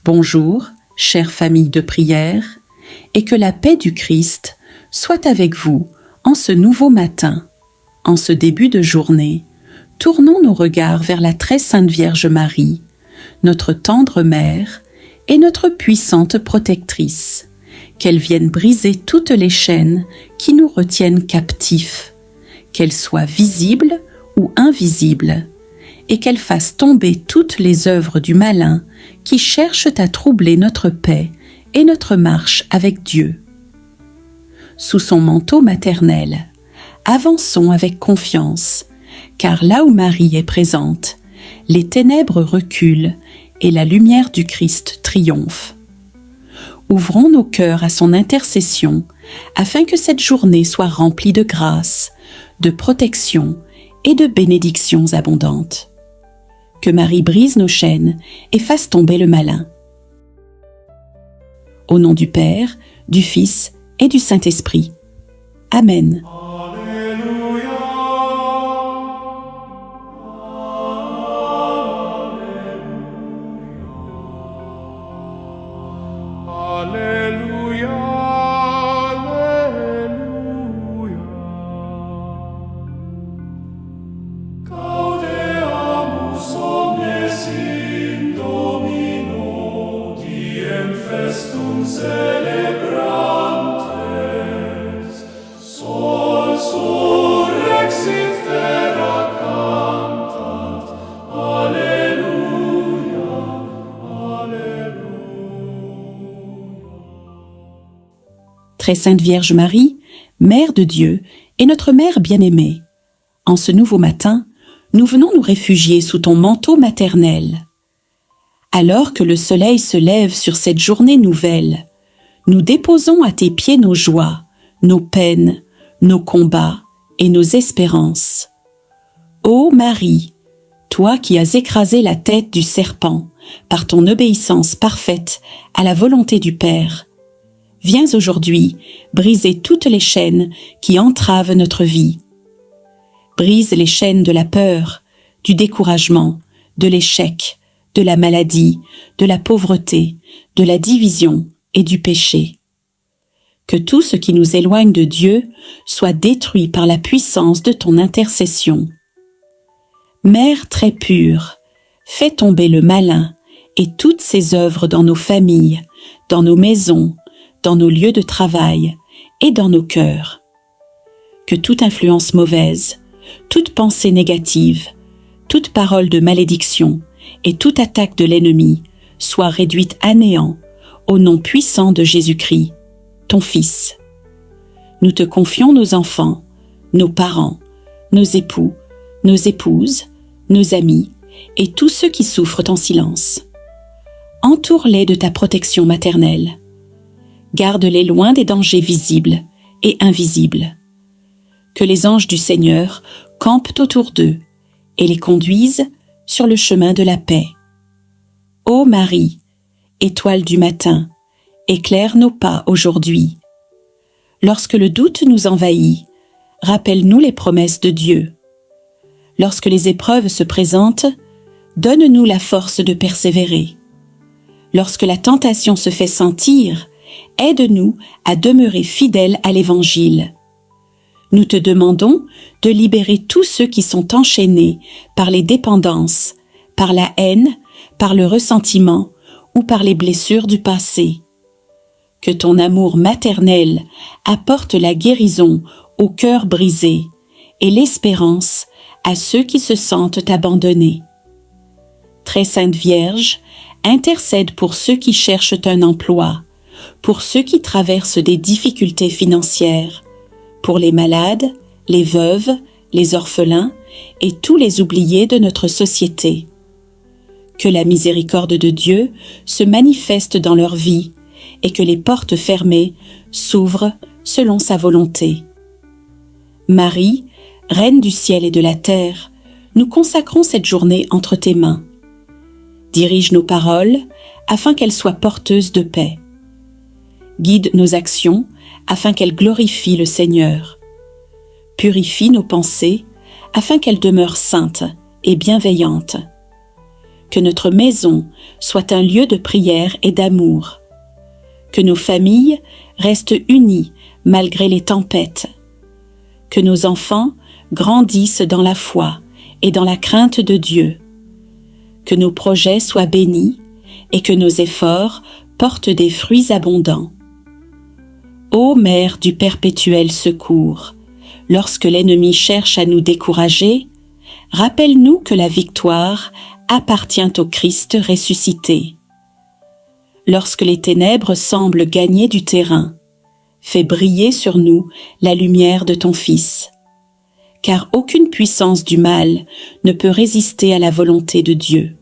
Bonjour, chère famille de prière, et que la paix du Christ soit avec vous en ce nouveau matin. En ce début de journée, tournons nos regards vers la très sainte Vierge Marie, notre tendre mère et notre puissante protectrice. Qu'elle vienne briser toutes les chaînes qui nous retiennent captifs, qu'elles soient visibles ou invisibles, et qu'elle fasse tomber toutes les œuvres du malin qui cherchent à troubler notre paix et notre marche avec Dieu. Sous son manteau maternel, avançons avec confiance, car là où Marie est présente, les ténèbres reculent et la lumière du Christ triomphe. Ouvrons nos cœurs à son intercession, afin que cette journée soit remplie de grâce, de protection et de bénédictions abondantes. Que Marie brise nos chaînes et fasse tomber le malin. Au nom du Père, du Fils et du Saint-Esprit. Amen. Très sainte Vierge Marie, Mère de Dieu et notre Mère bien-aimée, en ce nouveau matin, nous venons nous réfugier sous ton manteau maternel. Alors que le soleil se lève sur cette journée nouvelle, nous déposons à tes pieds nos joies, nos peines, nos combats et nos espérances. Ô Marie, toi qui as écrasé la tête du serpent par ton obéissance parfaite à la volonté du Père, viens aujourd'hui briser toutes les chaînes qui entravent notre vie. Brise les chaînes de la peur, du découragement, de l'échec, de la maladie, de la pauvreté, de la division et du péché. Que tout ce qui nous éloigne de Dieu soit détruit par la puissance de ton intercession. Mère très pure, fais tomber le malin et toutes ses œuvres dans nos familles, dans nos maisons, dans nos lieux de travail et dans nos cœurs. Que toute influence mauvaise, toute pensée négative, toute parole de malédiction et toute attaque de l'ennemi soit réduite à néant au nom puissant de Jésus-Christ, ton Fils. Nous te confions nos enfants, nos parents, nos époux, nos épouses, nos amis et tous ceux qui souffrent en silence. Entoure-les de ta protection maternelle. Garde-les loin des dangers visibles et invisibles. Que les anges du Seigneur campent autour d'eux et les conduisent sur le chemin de la paix. Ô Marie, étoile du matin, éclaire nos pas aujourd'hui. Lorsque le doute nous envahit, rappelle-nous les promesses de Dieu. Lorsque les épreuves se présentent, donne-nous la force de persévérer. Lorsque la tentation se fait sentir, aide-nous à demeurer fidèles à l'Évangile. Nous te demandons de libérer tous ceux qui sont enchaînés par les dépendances, par la haine, par le ressentiment ou par les blessures du passé. Que ton amour maternel apporte la guérison au cœur brisé et l'espérance à ceux qui se sentent abandonnés. Très sainte Vierge, intercède pour ceux qui cherchent un emploi, pour ceux qui traversent des difficultés financières, pour les malades, les veuves, les orphelins et tous les oubliés de notre société. Que la miséricorde de Dieu se manifeste dans leur vie et que les portes fermées s'ouvrent selon sa volonté. Marie, Reine du ciel et de la terre, nous consacrons cette journée entre tes mains. Dirige nos paroles afin qu'elles soient porteuses de paix. Guide nos actions afin qu'elles glorifient le Seigneur. Purifie nos pensées afin qu'elles demeurent saintes et bienveillantes. que notre maison soit un lieu de prière et d'amour, que nos familles restent unies malgré les tempêtes, que nos enfants grandissent dans la foi et dans la crainte de Dieu, que nos projets soient bénis et que nos efforts portent des fruits abondants. Ô Mère du perpétuel secours, lorsque l'ennemi cherche à nous décourager, rappelle-nous que la victoire appartient au Christ ressuscité. Lorsque les ténèbres semblent gagner du terrain, fais briller sur nous la lumière de ton Fils, car aucune puissance du mal ne peut résister à la volonté de Dieu.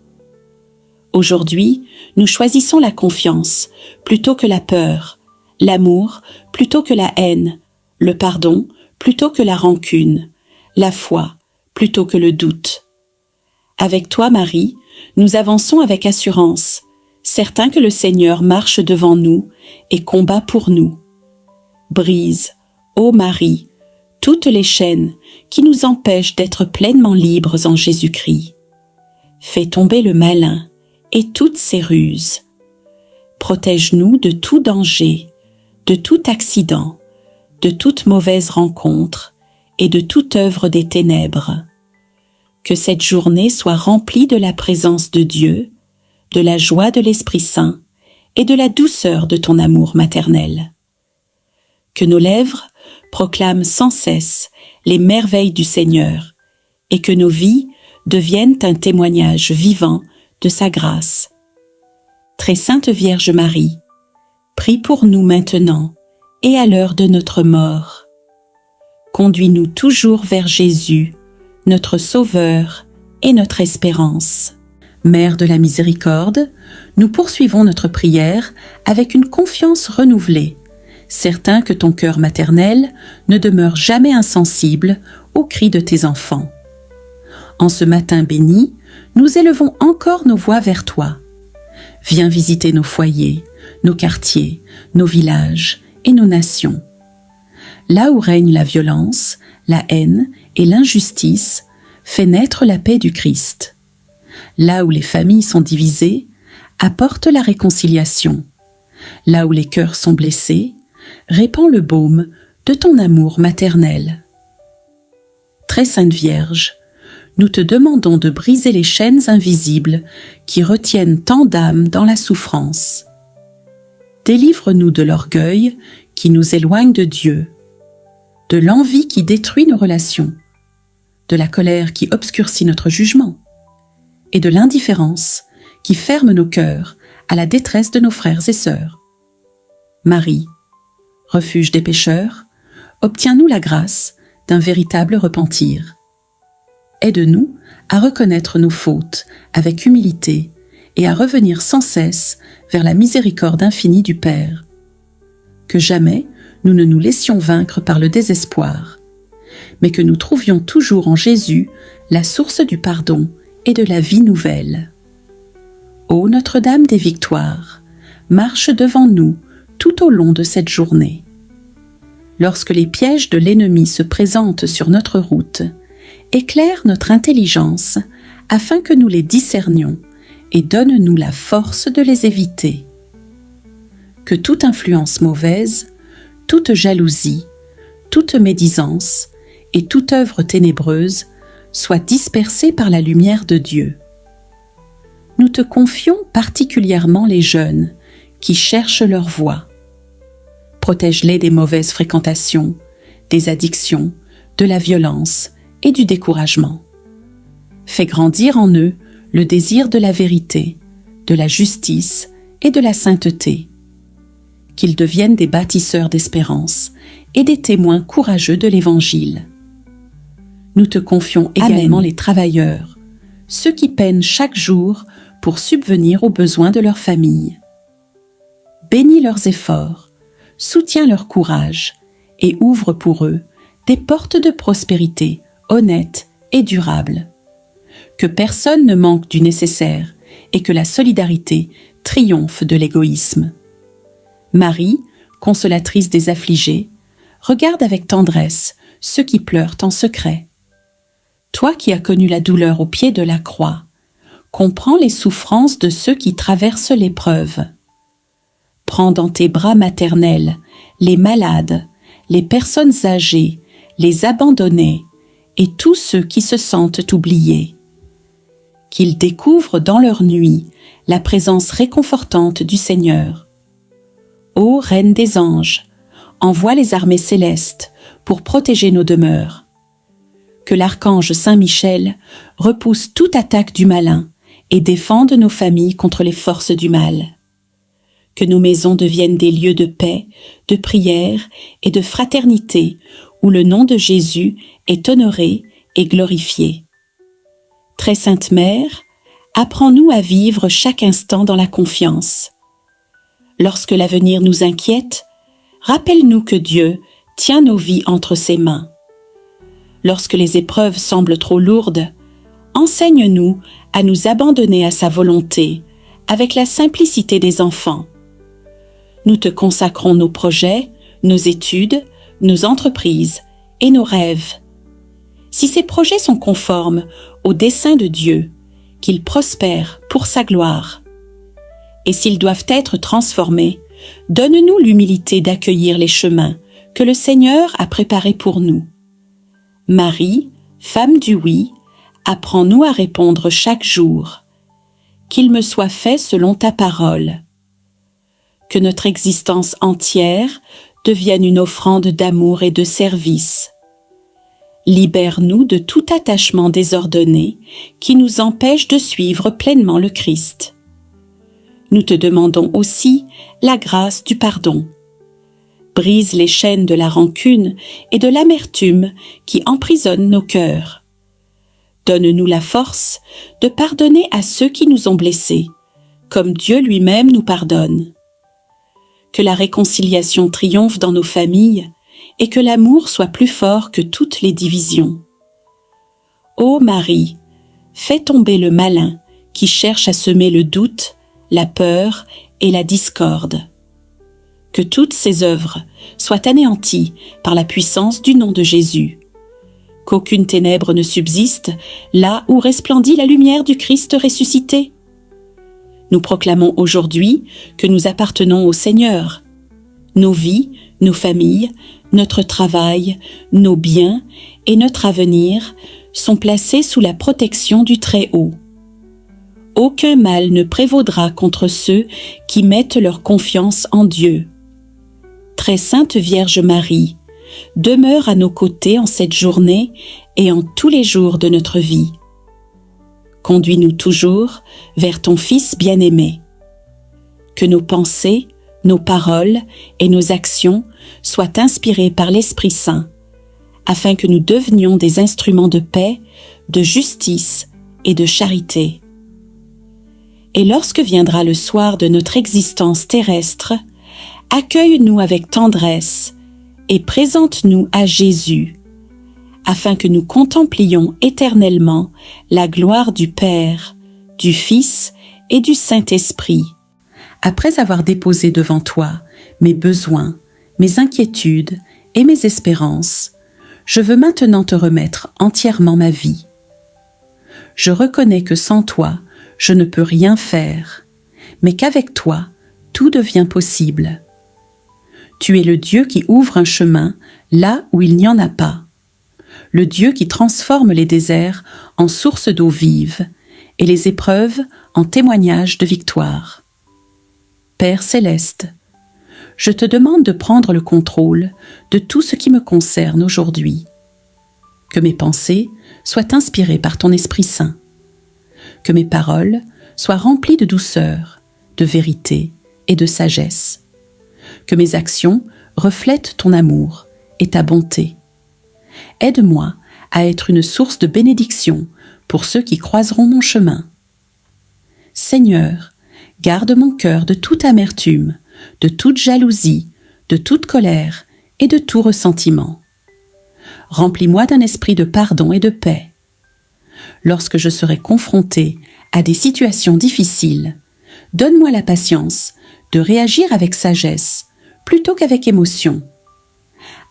Aujourd'hui, nous choisissons la confiance plutôt que la peur, l'amour plutôt que la haine, le pardon plutôt que la rancune, la foi plutôt que le doute. Avec toi, Marie, nous avançons avec assurance, certains que le Seigneur marche devant nous et combat pour nous. Brise, ô Marie, toutes les chaînes qui nous empêchent d'être pleinement libres en Jésus-Christ. Fais tomber le malin et toutes ses ruses. Protège-nous de tout danger, de tout accident, de toute mauvaise rencontre et de toute œuvre des ténèbres. Que cette journée soit remplie de la présence de Dieu, de la joie de l'Esprit Saint et de la douceur de ton amour maternel. Que nos lèvres proclament sans cesse les merveilles du Seigneur et que nos vies deviennent un témoignage vivant de sa grâce. Très Sainte Vierge Marie, prie pour nous maintenant et à l'heure de notre mort. Conduis-nous toujours vers Jésus, notre Sauveur et notre espérance. Mère de la miséricorde, nous poursuivons notre prière avec une confiance renouvelée, certains que ton cœur maternel ne demeure jamais insensible aux cris de tes enfants. En ce matin béni, nous élevons encore nos voix vers toi. Viens visiter nos foyers, nos quartiers, nos villages et nos nations. Là où règne la violence, la haine et l'injustice, fais naître la paix du Christ. Là où les familles sont divisées, apporte la réconciliation. Là où les cœurs sont blessés, répands le baume de ton amour maternel. Très Sainte Vierge, nous te demandons de briser les chaînes invisibles qui retiennent tant d'âmes dans la souffrance. Délivre-nous de l'orgueil qui nous éloigne de Dieu, de l'envie qui détruit nos relations, de la colère qui obscurcit notre jugement, et de l'indifférence qui ferme nos cœurs à la détresse de nos frères et sœurs. Marie, refuge des pécheurs, obtiens-nous la grâce d'un véritable repentir. Aide-nous à reconnaître nos fautes avec humilité et à revenir sans cesse vers la miséricorde infinie du Père. Que jamais nous ne nous laissions vaincre par le désespoir, mais que nous trouvions toujours en Jésus la source du pardon et de la vie nouvelle. Ô Notre-Dame des Victoires, marche devant nous tout au long de cette journée. Lorsque les pièges de l'ennemi se présentent sur notre route, éclaire notre intelligence afin que nous les discernions et donne-nous la force de les éviter. Que toute influence mauvaise, toute jalousie, toute médisance et toute œuvre ténébreuse soit dispersée par la lumière de Dieu. Nous te confions particulièrement les jeunes qui cherchent leur voie. Protège-les des mauvaises fréquentations, des addictions, de la violence et du découragement. Fais grandir en eux le désir de la vérité, de la justice et de la sainteté. Qu'ils deviennent des bâtisseurs d'espérance et des témoins courageux de l'Évangile. Nous te confions également les travailleurs, ceux qui peinent chaque jour pour subvenir aux besoins de leur famille. Bénis leurs efforts, soutiens leur courage et ouvre pour eux des portes de prospérité honnêtes et durables. Que personne ne manque du nécessaire et que la solidarité triomphe de l'égoïsme. Marie, consolatrice des affligés, regarde avec tendresse ceux qui pleurent en secret. Toi qui as connu la douleur au pied de la croix, comprends les souffrances de ceux qui traversent l'épreuve. Prends dans tes bras maternels les malades, les personnes âgées, les abandonnés et tous ceux qui se sentent oubliés. Qu'ils découvrent dans leur nuit la présence réconfortante du Seigneur. Ô Reine des anges, envoie les armées célestes pour protéger nos demeures. Que l'archange Saint Michel repousse toute attaque du malin et défende nos familles contre les forces du mal. Que nos maisons deviennent des lieux de paix, de prière et de fraternité où le nom de Jésus est honoré et glorifié. Très Sainte Mère, apprends-nous à vivre chaque instant dans la confiance. Lorsque l'avenir nous inquiète, rappelle-nous que Dieu tient nos vies entre ses mains. Lorsque les épreuves semblent trop lourdes, enseigne-nous à nous abandonner à sa volonté avec la simplicité des enfants. Nous te consacrons nos projets, nos études, nos entreprises et nos rêves. Si ces projets sont conformes au dessein de Dieu, qu'ils prospèrent pour sa gloire. Et s'ils doivent être transformés, donne-nous l'humilité d'accueillir les chemins que le Seigneur a préparés pour nous. Marie, femme du oui, apprends-nous à répondre chaque jour. Qu'il me soit fait selon ta parole. Que notre existence entière devienne une offrande d'amour et de service. Libère-nous de tout attachement désordonné qui nous empêche de suivre pleinement le Christ. Nous te demandons aussi la grâce du pardon. Brise les chaînes de la rancune et de l'amertume qui emprisonnent nos cœurs. Donne-nous la force de pardonner à ceux qui nous ont blessés, comme Dieu lui-même nous pardonne. Que la réconciliation triomphe dans nos familles et que l'amour soit plus fort que toutes les divisions. Ô Marie, fais tomber le malin qui cherche à semer le doute, la peur et la discorde. Que toutes ces œuvres soient anéanties par la puissance du nom de Jésus. Qu'aucune ténèbre ne subsiste là où resplendit la lumière du Christ ressuscité. Nous proclamons aujourd'hui que nous appartenons au Seigneur. Nos vies, nos familles, notre travail, nos biens et notre avenir sont placés sous la protection du Très-Haut. Aucun mal ne prévaudra contre ceux qui mettent leur confiance en Dieu. Très Sainte Vierge Marie, demeure à nos côtés en cette journée et en tous les jours de notre vie. Conduis-nous toujours vers ton Fils bien-aimé. Que nos pensées, nos paroles et nos actions soient inspirées par l'Esprit Saint, afin que nous devenions des instruments de paix, de justice et de charité. Et lorsque viendra le soir de notre existence terrestre, accueille-nous avec tendresse et présente-nous à Jésus, afin que nous contemplions éternellement la gloire du Père, du Fils et du Saint-Esprit. Après avoir déposé devant toi mes besoins, mes inquiétudes et mes espérances, je veux maintenant te remettre entièrement ma vie. Je reconnais que sans toi, je ne peux rien faire, mais qu'avec toi, tout devient possible. Tu es le Dieu qui ouvre un chemin là où il n'y en a pas, le Dieu qui transforme les déserts en sources d'eau vive et les épreuves en témoignages de victoire. Père céleste, je te demande de prendre le contrôle de tout ce qui me concerne aujourd'hui. Que mes pensées soient inspirées par ton Esprit Saint. Que mes paroles soient remplies de douceur, de vérité et de sagesse. Que mes actions reflètent ton amour et ta bonté. Aide-moi à être une source de bénédiction pour ceux qui croiseront mon chemin. Seigneur, garde mon cœur de toute amertume, de toute jalousie, de toute colère et de tout ressentiment. Remplis-moi d'un esprit de pardon et de paix. Lorsque je serai confronté à des situations difficiles, donne-moi la patience de réagir avec sagesse plutôt qu'avec émotion.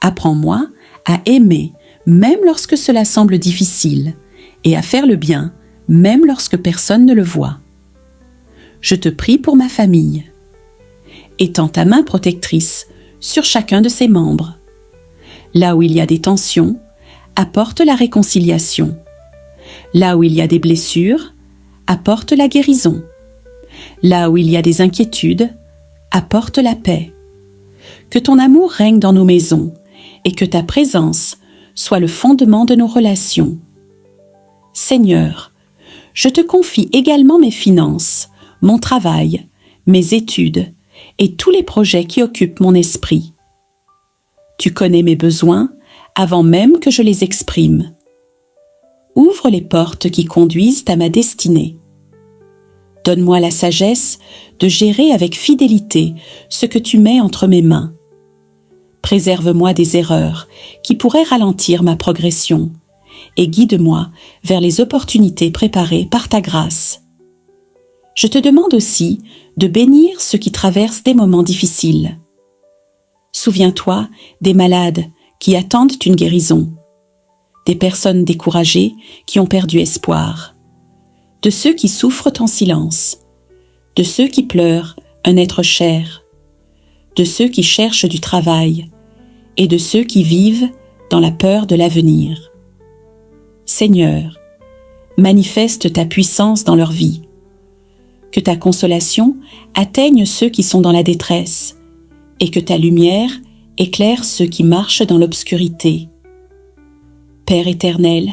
Apprends-moi à aimer même lorsque cela semble difficile et à faire le bien même lorsque personne ne le voit. Je te prie pour ma famille. Étends ta main protectrice sur chacun de ses membres. Là où il y a des tensions, apporte la réconciliation. Là où il y a des blessures, apporte la guérison. Là où il y a des inquiétudes, apporte la paix. Que ton amour règne dans nos maisons et que ta présence soit le fondement de nos relations. Seigneur, je te confie également mes finances, mon travail, mes études et tous les projets qui occupent mon esprit. Tu connais mes besoins avant même que je les exprime. Ouvre les portes qui conduisent à ma destinée. Donne-moi la sagesse de gérer avec fidélité ce que tu mets entre mes mains. Préserve-moi des erreurs qui pourraient ralentir ma progression et guide-moi vers les opportunités préparées par ta grâce. Je te demande aussi de bénir ceux qui traversent des moments difficiles. Souviens-toi des malades qui attendent une guérison, des personnes découragées qui ont perdu espoir, de ceux qui souffrent en silence, de ceux qui pleurent un être cher, de ceux qui cherchent du travail et de ceux qui vivent dans la peur de l'avenir. Seigneur, manifeste ta puissance dans leur vie. Que ta consolation atteigne ceux qui sont dans la détresse et que ta lumière éclaire ceux qui marchent dans l'obscurité. Père éternel,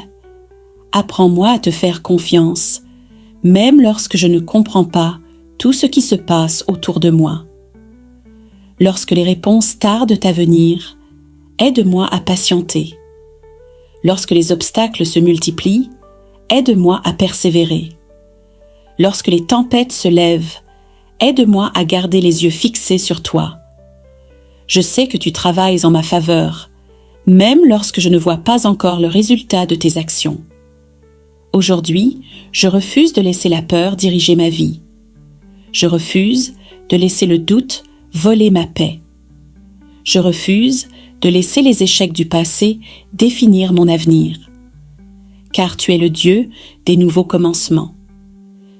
apprends-moi à te faire confiance, même lorsque je ne comprends pas tout ce qui se passe autour de moi. Lorsque les réponses tardent à venir, aide-moi à patienter. Lorsque les obstacles se multiplient, aide-moi à persévérer. Lorsque les tempêtes se lèvent, aide-moi à garder les yeux fixés sur toi. Je sais que tu travailles en ma faveur, même lorsque je ne vois pas encore le résultat de tes actions. Aujourd'hui, je refuse de laisser la peur diriger ma vie. Je refuse de laisser le doute voler ma paix. Je refuse de laisser les échecs du passé définir mon avenir. Car tu es le Dieu des nouveaux commencements.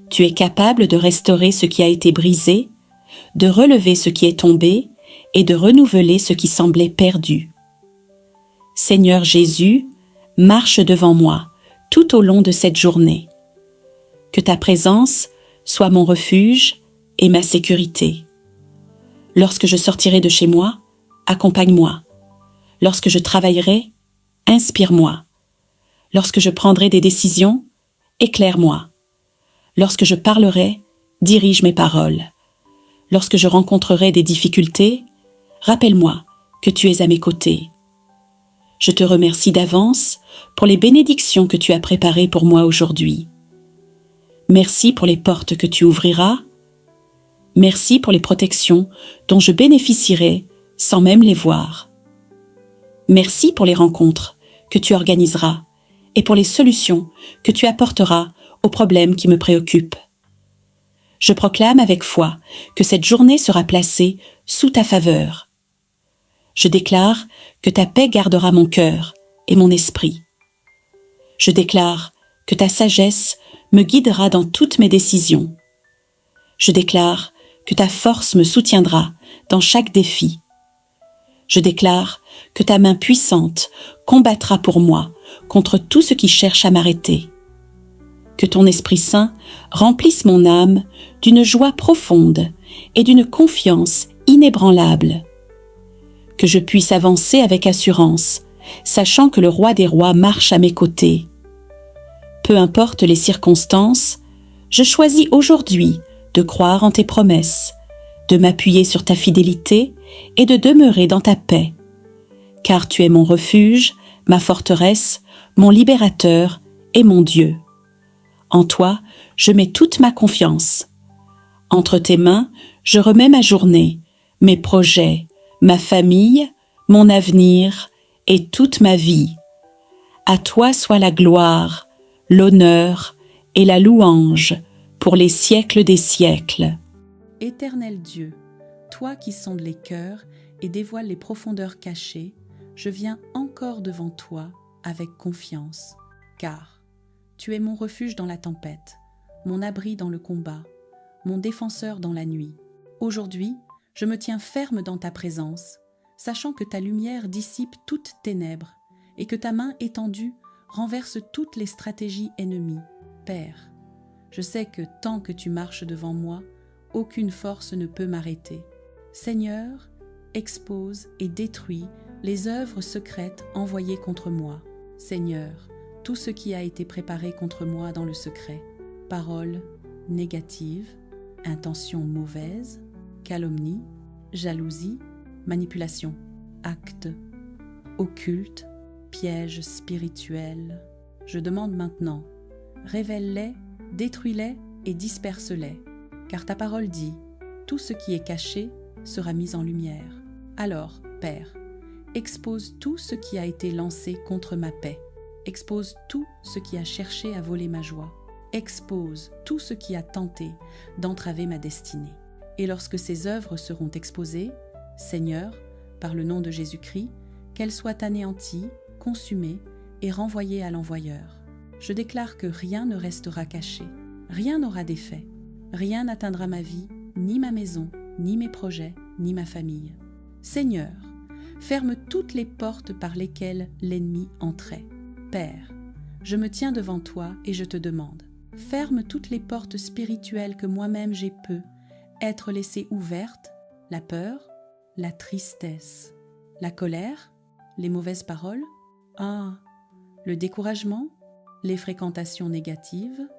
Tu es capable de restaurer ce qui a été brisé, de relever ce qui est tombé et de renouveler ce qui semblait perdu. Seigneur Jésus, marche devant moi tout au long de cette journée. Que ta présence soit mon refuge et ma sécurité. Lorsque je sortirai de chez moi, accompagne-moi. Lorsque je travaillerai, inspire-moi. Lorsque je prendrai des décisions, éclaire-moi. Lorsque je parlerai, dirige mes paroles. Lorsque je rencontrerai des difficultés, rappelle-moi que tu es à mes côtés. Je te remercie d'avance pour les bénédictions que tu as préparées pour moi aujourd'hui. Merci pour les portes que tu ouvriras. Merci pour les protections dont je bénéficierai sans même les voir. Merci pour les rencontres que tu organiseras et pour les solutions que tu apporteras aux problèmes qui me préoccupent. Je proclame avec foi que cette journée sera placée sous ta faveur. Je déclare que ta paix gardera mon cœur et mon esprit. Je déclare que ta sagesse me guidera dans toutes mes décisions. Je déclare que ta force me soutiendra dans chaque défi. Je déclare que ta main puissante combattra pour moi contre tout ce qui cherche à m'arrêter. Que ton Esprit Saint remplisse mon âme d'une joie profonde et d'une confiance inébranlable. Que je puisse avancer avec assurance, sachant que le Roi des Rois marche à mes côtés. Peu importe les circonstances, je choisis aujourd'hui de croire en tes promesses, de m'appuyer sur ta fidélité et de demeurer dans ta paix. Car tu es mon refuge, ma forteresse, mon libérateur et mon Dieu. En toi, je mets toute ma confiance. Entre tes mains, je remets ma journée, mes projets, ma famille, mon avenir et toute ma vie. À toi soit la gloire, l'honneur et la louange pour les siècles des siècles. Éternel Dieu, toi qui sondes les cœurs et dévoiles les profondeurs cachées, je viens encore devant toi avec confiance, car tu es mon refuge dans la tempête, mon abri dans le combat, mon défenseur dans la nuit. Aujourd'hui, je me tiens ferme dans ta présence, sachant que ta lumière dissipe toute ténèbres et que ta main étendue renverse toutes les stratégies ennemies. Père, je sais que tant que tu marches devant moi, aucune force ne peut m'arrêter. Seigneur, expose et détruis les œuvres secrètes envoyées contre moi. Seigneur, tout ce qui a été préparé contre moi dans le secret, paroles négatives, intentions mauvaises, calomnie, jalousie, manipulation, actes occultes, pièges spirituels. Je demande maintenant, révèle-les, détruis-les et disperse-les, car ta parole dit, tout ce qui est caché sera mis en lumière. Alors, Père, expose tout ce qui a été lancé contre ma paix. Expose tout ce qui a cherché à voler ma joie. Expose tout ce qui a tenté d'entraver ma destinée. Et lorsque ces œuvres seront exposées, Seigneur, par le nom de Jésus-Christ, qu'elles soient anéanties, consumées et renvoyées à l'envoyeur. Je déclare que rien ne restera caché, rien n'aura d'effet, rien n'atteindra ma vie, ni ma maison, ni mes projets, ni ma famille. Seigneur, ferme toutes les portes par lesquelles l'ennemi entrait. Père, je me tiens devant toi et je te demande, ferme toutes les portes spirituelles que moi-même j'ai pu être laissées ouvertes, la peur, la tristesse, la colère, les mauvaises paroles, le découragement, les fréquentations négatives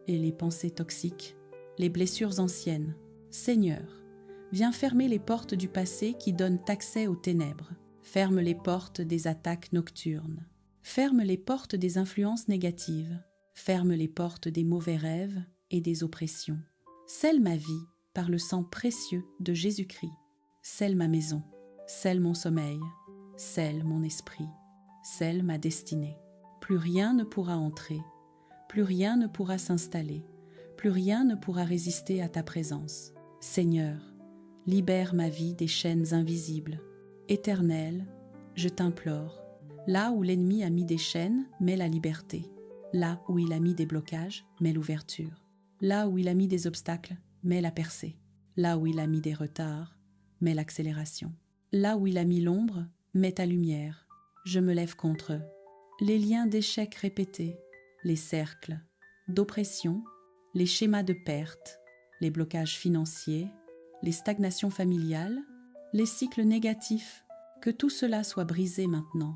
et les pensées toxiques, les blessures anciennes. Seigneur, viens fermer les portes du passé qui donnent accès aux ténèbres. Ferme les portes des attaques nocturnes. Ferme les portes des influences négatives. Ferme les portes des mauvais rêves et des oppressions. Scelle ma vie par le sang précieux de Jésus-Christ. Scelle ma maison. Scelle mon sommeil. Scelle mon esprit. Scelle ma destinée. Plus rien ne pourra entrer. Plus rien ne pourra s'installer. Plus rien ne pourra résister à ta présence. Seigneur, libère ma vie des chaînes invisibles. Éternel, je t'implore, là où l'ennemi a mis des chaînes, mets la liberté. Là où il a mis des blocages, mets l'ouverture. Là où il a mis des obstacles, mets la percée. Là où il a mis des retards, mets l'accélération. Là où il a mis l'ombre, mets ta lumière. Je me lève contre eux. Les liens d'échecs répétés, les cercles d'oppression, les schémas de perte, les blocages financiers, les stagnations familiales, les cycles négatifs, que tout cela soit brisé maintenant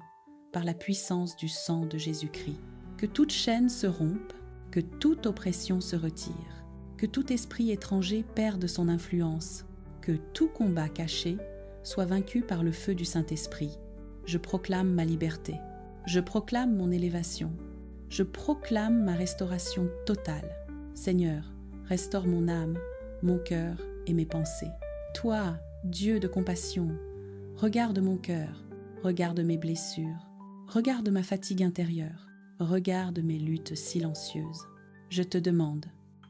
par la puissance du sang de Jésus-Christ. Que toute chaîne se rompe, que toute oppression se retire, que tout esprit étranger perde son influence, que tout combat caché soit vaincu par le feu du Saint-Esprit. Je proclame ma liberté, je proclame mon élévation, je proclame ma restauration totale. Seigneur, restaure mon âme, mon cœur et mes pensées. Toi, Dieu de compassion, regarde mon cœur, regarde mes blessures, regarde ma fatigue intérieure, regarde mes luttes silencieuses. Je te demande,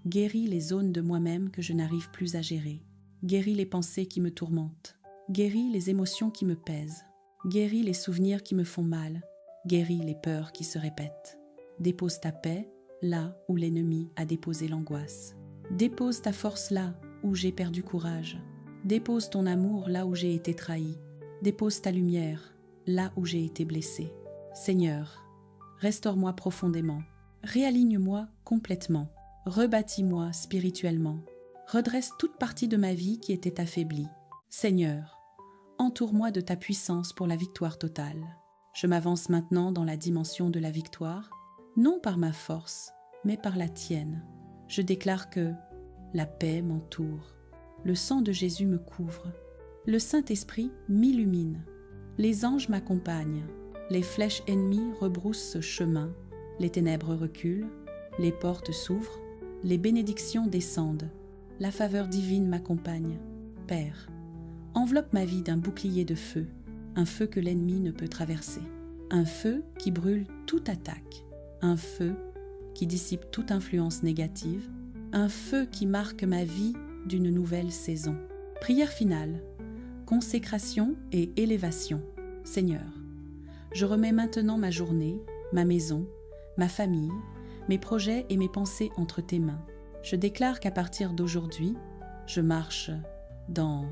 guéris les zones de moi-même que je n'arrive plus à gérer, guéris les pensées qui me tourmentent, guéris les émotions qui me pèsent, guéris les souvenirs qui me font mal, guéris les peurs qui se répètent. Dépose ta paix là où l'ennemi a déposé l'angoisse. Dépose ta force là où j'ai perdu courage. Dépose ton amour là où j'ai été trahi. Dépose ta lumière là où j'ai été blessé. Seigneur, restaure-moi profondément. Réaligne-moi complètement. Rebâtis-moi spirituellement. Redresse toute partie de ma vie qui était affaiblie. Seigneur, entoure-moi de ta puissance pour la victoire totale. Je m'avance maintenant dans la dimension de la victoire, non par ma force, mais par la tienne. Je déclare que la paix m'entoure, le sang de Jésus me couvre, le Saint-Esprit m'illumine, les anges m'accompagnent, les flèches ennemies rebroussent ce chemin, les ténèbres reculent, les portes s'ouvrent, les bénédictions descendent, la faveur divine m'accompagne. Père, enveloppe ma vie d'un bouclier de feu, un feu que l'ennemi ne peut traverser, un feu qui brûle toute attaque, un feu qui dissipe toute influence négative, un feu qui marque ma vie d'une nouvelle saison. Prière finale, consécration et élévation. Seigneur, je remets maintenant ma journée, ma maison, ma famille, mes projets et mes pensées entre tes mains. Je déclare qu'à partir d'aujourd'hui, je marche dans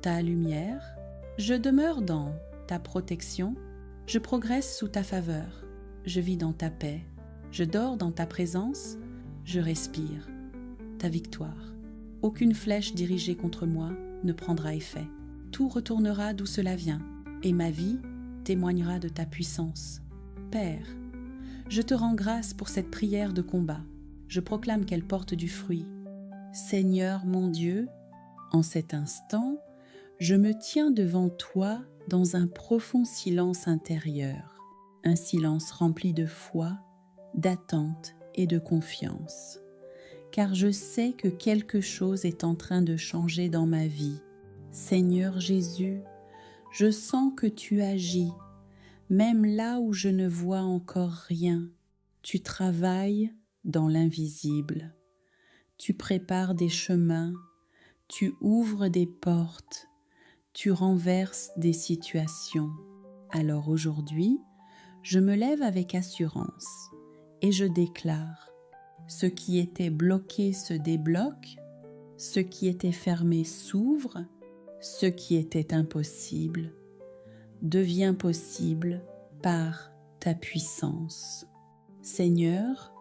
ta lumière, je demeure dans ta protection, je progresse sous ta faveur, je vis dans ta paix, je dors dans ta présence, je respire ta victoire. Aucune flèche dirigée contre moi ne prendra effet. Tout retournera d'où cela vient, et ma vie témoignera de ta puissance. Père, je te rends grâce pour cette prière de combat. Je proclame qu'elle porte du fruit. Seigneur mon Dieu, en cet instant, je me tiens devant toi dans un profond silence intérieur, un silence rempli de foi, d'attente et de confiance. Car je sais que quelque chose est en train de changer dans ma vie. Seigneur Jésus, je sens que tu agis, même là où je ne vois encore rien. Tu travailles dans l'invisible. Tu prépares des chemins, tu ouvres des portes, tu renverses des situations. Alors aujourd'hui, je me lève avec assurance et je déclare: ce qui était bloqué se débloque, ce qui était fermé s'ouvre, ce qui était impossible devient possible par ta puissance. Seigneur,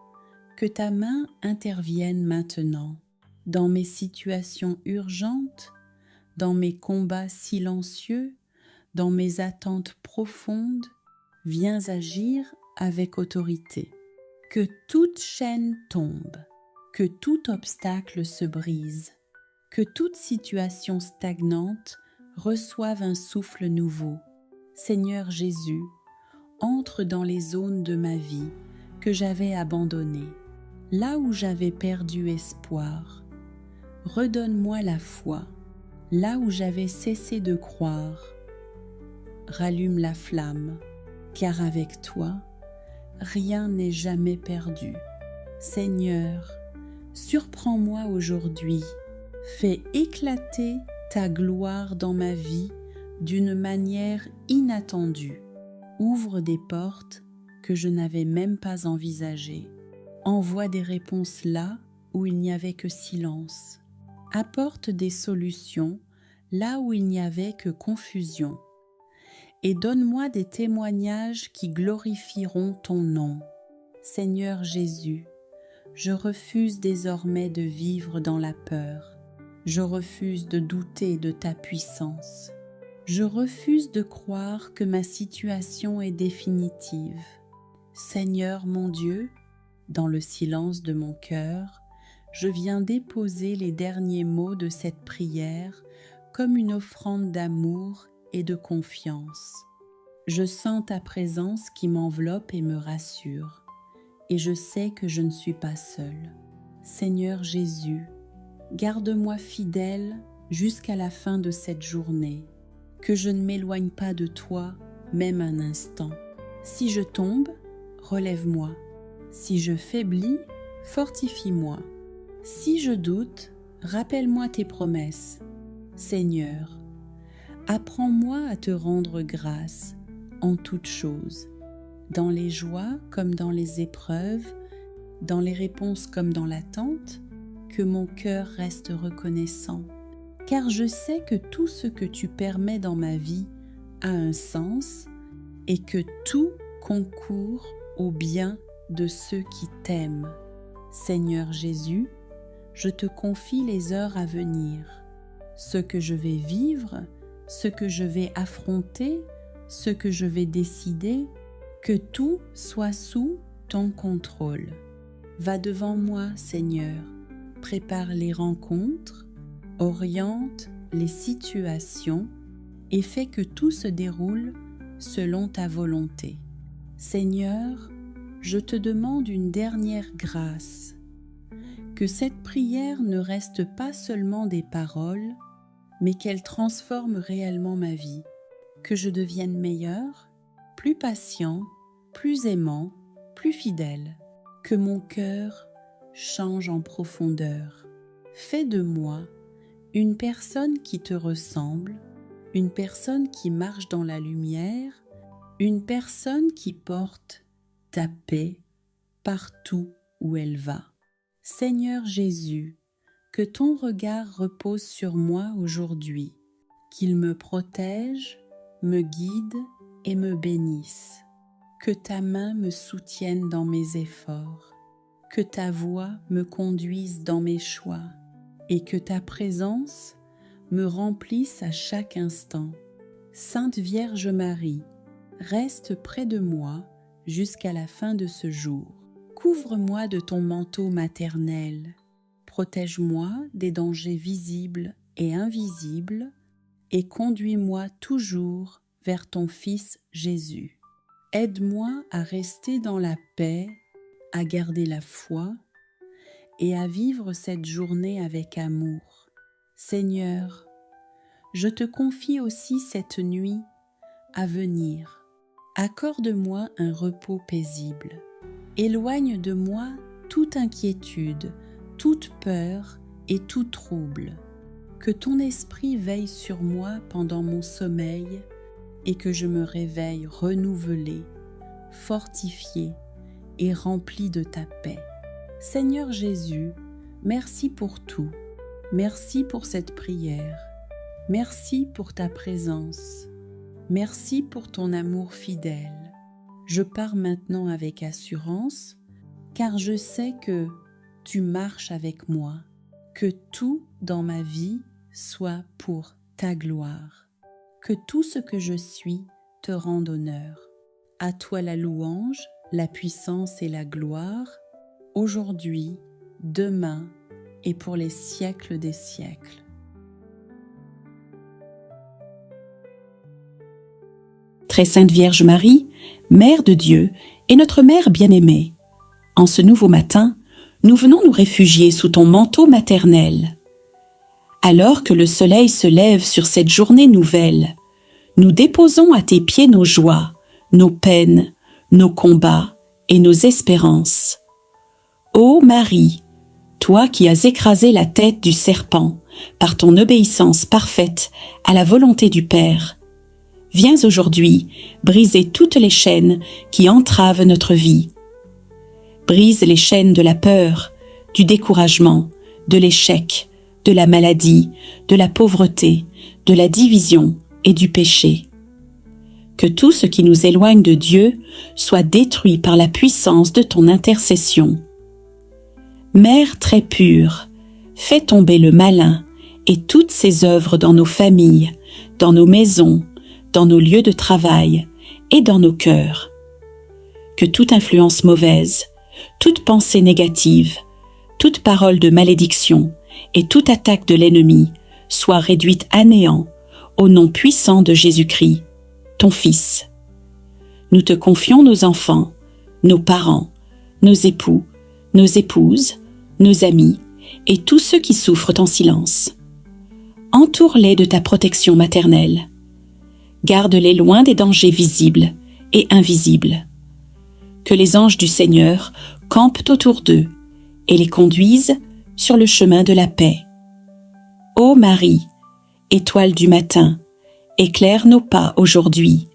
que ta main intervienne maintenant dans mes situations urgentes, dans mes combats silencieux, dans mes attentes profondes. Viens agir avec autorité. Que toute chaîne tombe, que tout obstacle se brise, que toute situation stagnante reçoive un souffle nouveau. Seigneur Jésus, entre dans les zones de ma vie que j'avais abandonnées, là où j'avais perdu espoir. Redonne-moi la foi, là où j'avais cessé de croire. Rallume la flamme, car avec toi, rien n'est jamais perdu. Seigneur, surprends-moi aujourd'hui. Fais éclater ta gloire dans ma vie d'une manière inattendue. Ouvre des portes que je n'avais même pas envisagées. Envoie des réponses là où il n'y avait que silence. Apporte des solutions là où il n'y avait que confusion. Et donne-moi des témoignages qui glorifieront ton nom. Seigneur Jésus, je refuse désormais de vivre dans la peur. Je refuse de douter de ta puissance. Je refuse de croire que ma situation est définitive. Seigneur mon Dieu, dans le silence de mon cœur, je viens déposer les derniers mots de cette prière comme une offrande d'amour et de confiance. Je sens ta présence qui m'enveloppe et me rassure, et je sais que je ne suis pas seule. Seigneur Jésus, garde-moi fidèle jusqu'à la fin de cette journée, que je ne m'éloigne pas de toi, même un instant. Si je tombe, relève-moi. Si je faiblis, fortifie-moi. Si je doute, rappelle-moi tes promesses. Seigneur, apprends-moi à te rendre grâce en toutes choses, dans les joies comme dans les épreuves, dans les réponses comme dans l'attente, que mon cœur reste reconnaissant, car je sais que tout ce que tu permets dans ma vie a un sens et que tout concourt au bien de ceux qui t'aiment. Seigneur Jésus, je te confie les heures à venir, ce que je vais vivre, ce que je vais affronter, ce que je vais décider, que tout soit sous ton contrôle. Va devant moi, Seigneur, prépare les rencontres, oriente les situations et fais que tout se déroule selon ta volonté. Seigneur, je te demande une dernière grâce, que cette prière ne reste pas seulement des paroles, mais qu'elle transforme réellement ma vie, que je devienne meilleur, plus patient, plus aimant, plus fidèle, que mon cœur change en profondeur. Fais de moi une personne qui te ressemble, une personne qui marche dans la lumière, une personne qui porte ta paix partout où elle va. Seigneur Jésus, que ton regard repose sur moi aujourd'hui, qu'il me protège, me guide et me bénisse. Que ta main me soutienne dans mes efforts, que ta voix me conduise dans mes choix et que ta présence me remplisse à chaque instant. Sainte Vierge Marie, reste près de moi jusqu'à la fin de ce jour. Couvre-moi de ton manteau maternel, protège-moi des dangers visibles et invisibles et conduis-moi toujours vers ton Fils Jésus. Aide-moi à rester dans la paix, à garder la foi et à vivre cette journée avec amour. Seigneur, je te confie aussi cette nuit à venir. Accorde-moi un repos paisible. Éloigne de moi toute inquiétude, toute peur et tout trouble. Que ton esprit veille sur moi pendant mon sommeil et que je me réveille renouvelé, fortifié et rempli de ta paix. Seigneur Jésus, merci pour tout. Merci pour cette prière. Merci pour ta présence. Merci pour ton amour fidèle. Je pars maintenant avec assurance, car je sais que tu marches avec moi, que tout dans ma vie soit pour ta gloire, que tout ce que je suis te rende honneur. À toi la louange, la puissance et la gloire, aujourd'hui, demain et pour les siècles des siècles. Très sainte Vierge Marie, Mère de Dieu et notre Mère bien-aimée, en ce nouveau matin, nous venons nous réfugier sous ton manteau maternel. Alors que le soleil se lève sur cette journée nouvelle, nous déposons à tes pieds nos joies, nos peines, nos combats et nos espérances. Ô Marie, toi qui as écrasé la tête du serpent par ton obéissance parfaite à la volonté du Père, viens aujourd'hui briser toutes les chaînes qui entravent notre vie. Brise les chaînes de la peur, du découragement, de l'échec, de la maladie, de la pauvreté, de la division et du péché. Que tout ce qui nous éloigne de Dieu soit détruit par la puissance de ton intercession. Mère très pure, fais tomber le malin et toutes ses œuvres dans nos familles, dans nos maisons, dans nos lieux de travail et dans nos cœurs. Que toute influence mauvaise, toute pensée négative, toute parole de malédiction et toute attaque de l'ennemi soit réduite à néant au nom puissant de Jésus-Christ, ton Fils. Nous te confions nos enfants, nos parents, nos époux, nos épouses, nos amis et tous ceux qui souffrent en silence. Entoure-les de ta protection maternelle. Garde-les loin des dangers visibles et invisibles. Que les anges du Seigneur campent autour d'eux et les conduisent sur le chemin de la paix. Ô Marie, étoile du matin, éclaire nos pas aujourd'hui.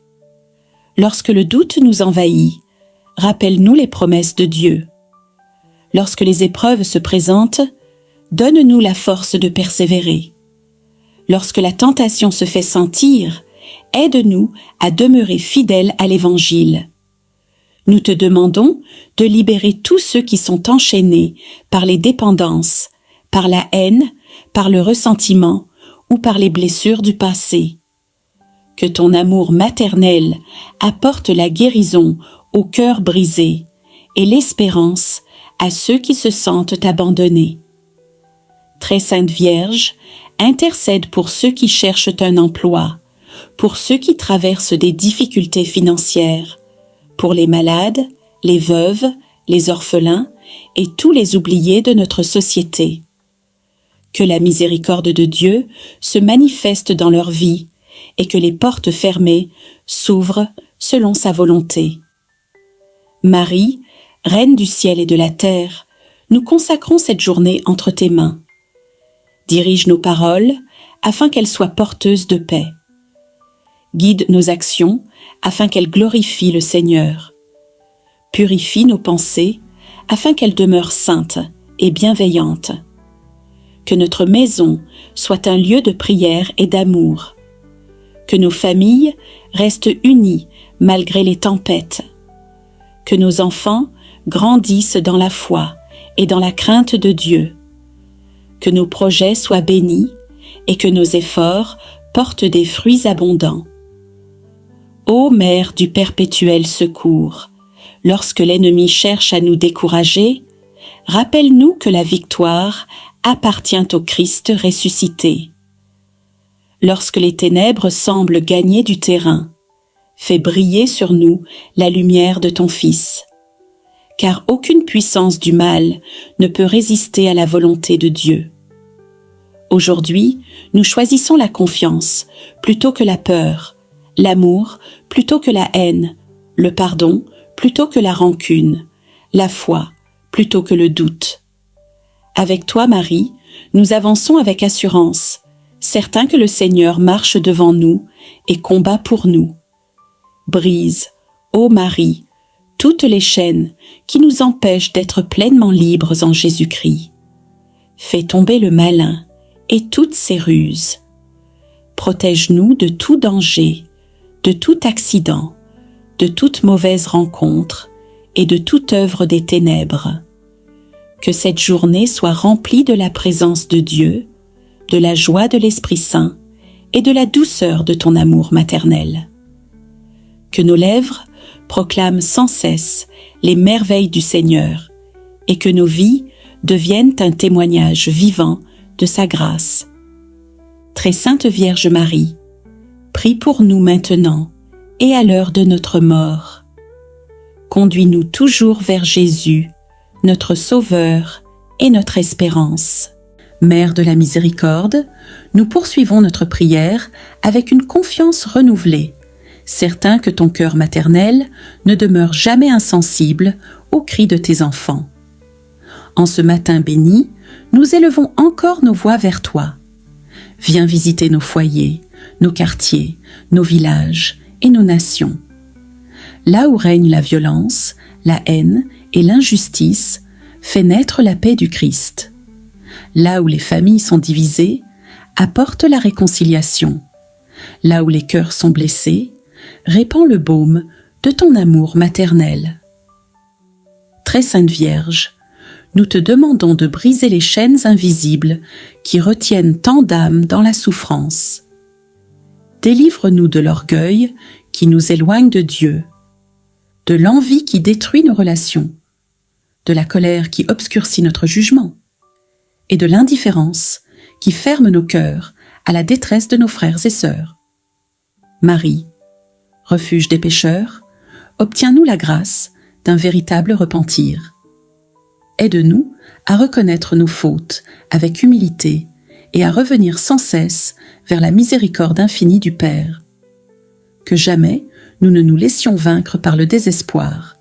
Lorsque le doute nous envahit, rappelle-nous les promesses de Dieu. Lorsque les épreuves se présentent, donne-nous la force de persévérer. Lorsque la tentation se fait sentir, aide-nous à demeurer fidèles à l'Évangile. Nous te demandons de libérer tous ceux qui sont enchaînés par les dépendances, par la haine, par le ressentiment ou par les blessures du passé. Que ton amour maternel apporte la guérison aux cœurs brisés et l'espérance à ceux qui se sentent abandonnés. Très sainte Vierge, intercède pour ceux qui cherchent un emploi, pour ceux qui traversent des difficultés financières, pour les malades, les veuves, les orphelins et tous les oubliés de notre société. Que la miséricorde de Dieu se manifeste dans leur vie et que les portes fermées s'ouvrent selon sa volonté. Marie, Reine du ciel et de la terre, nous consacrons cette journée entre tes mains. Dirige nos paroles afin qu'elles soient porteuses de paix. Guide nos actions afin qu'elles glorifient le Seigneur. Purifie nos pensées afin qu'elle demeure sainte et bienveillante. Que notre maison soit un lieu de prière et d'amour. Que nos familles restent unies malgré les tempêtes. Que nos enfants grandissent dans la foi et dans la crainte de Dieu. Que nos projets soient bénis et que nos efforts portent des fruits abondants. Ô Mère du perpétuel secours, lorsque l'ennemi cherche à nous décourager, rappelle-nous que la victoire appartient au Christ ressuscité. Lorsque les ténèbres semblent gagner du terrain, fais briller sur nous la lumière de ton Fils. Car aucune puissance du mal ne peut résister à la volonté de Dieu. Aujourd'hui, nous choisissons la confiance plutôt que la peur, l'amour plutôt que la haine, le pardon plutôt que la rancune, la foi plutôt que le doute. Avec toi, Marie, nous avançons avec assurance, certains que le Seigneur marche devant nous et combat pour nous. Brise, ô Marie, toutes les chaînes qui nous empêchent d'être pleinement libres en Jésus-Christ. Fais tomber le malin et toutes ses ruses. Protège-nous de tout danger, de tout accident, de toute mauvaise rencontre et de toute œuvre des ténèbres. Que cette journée soit remplie de la présence de Dieu, de la joie de l'Esprit Saint et de la douceur de ton amour maternel. Que nos lèvres proclament sans cesse les merveilles du Seigneur et que nos vies deviennent un témoignage vivant de sa grâce. Très Sainte Vierge Marie, prie pour nous maintenant et à l'heure de notre mort. Conduis-nous toujours vers Jésus, notre Sauveur et notre espérance. Mère de la miséricorde, nous poursuivons notre prière avec une confiance renouvelée, certains que ton cœur maternel ne demeure jamais insensible aux cris de tes enfants. En ce matin béni, nous élevons encore nos voix vers toi. Viens visiter nos foyers, nos quartiers, nos villages et nos nations. Là où règne la violence, la haine et l'injustice, fais naître la paix du Christ. Là où les familles sont divisées, apporte la réconciliation. Là où les cœurs sont blessés, répands le baume de ton amour maternel. Très Sainte Vierge, nous te demandons de briser les chaînes invisibles qui retiennent tant d'âmes dans la souffrance. Délivre-nous de l'orgueil qui nous éloigne de Dieu, de l'envie qui détruit nos relations, de la colère qui obscurcit notre jugement, et de l'indifférence qui ferme nos cœurs à la détresse de nos frères et sœurs. Marie, refuge des pécheurs, obtiens-nous la grâce d'un véritable repentir. Aide-nous à reconnaître nos fautes avec humilité et à revenir sans cesse vers la miséricorde infinie du Père. Que jamais nous ne nous laissions vaincre par le désespoir,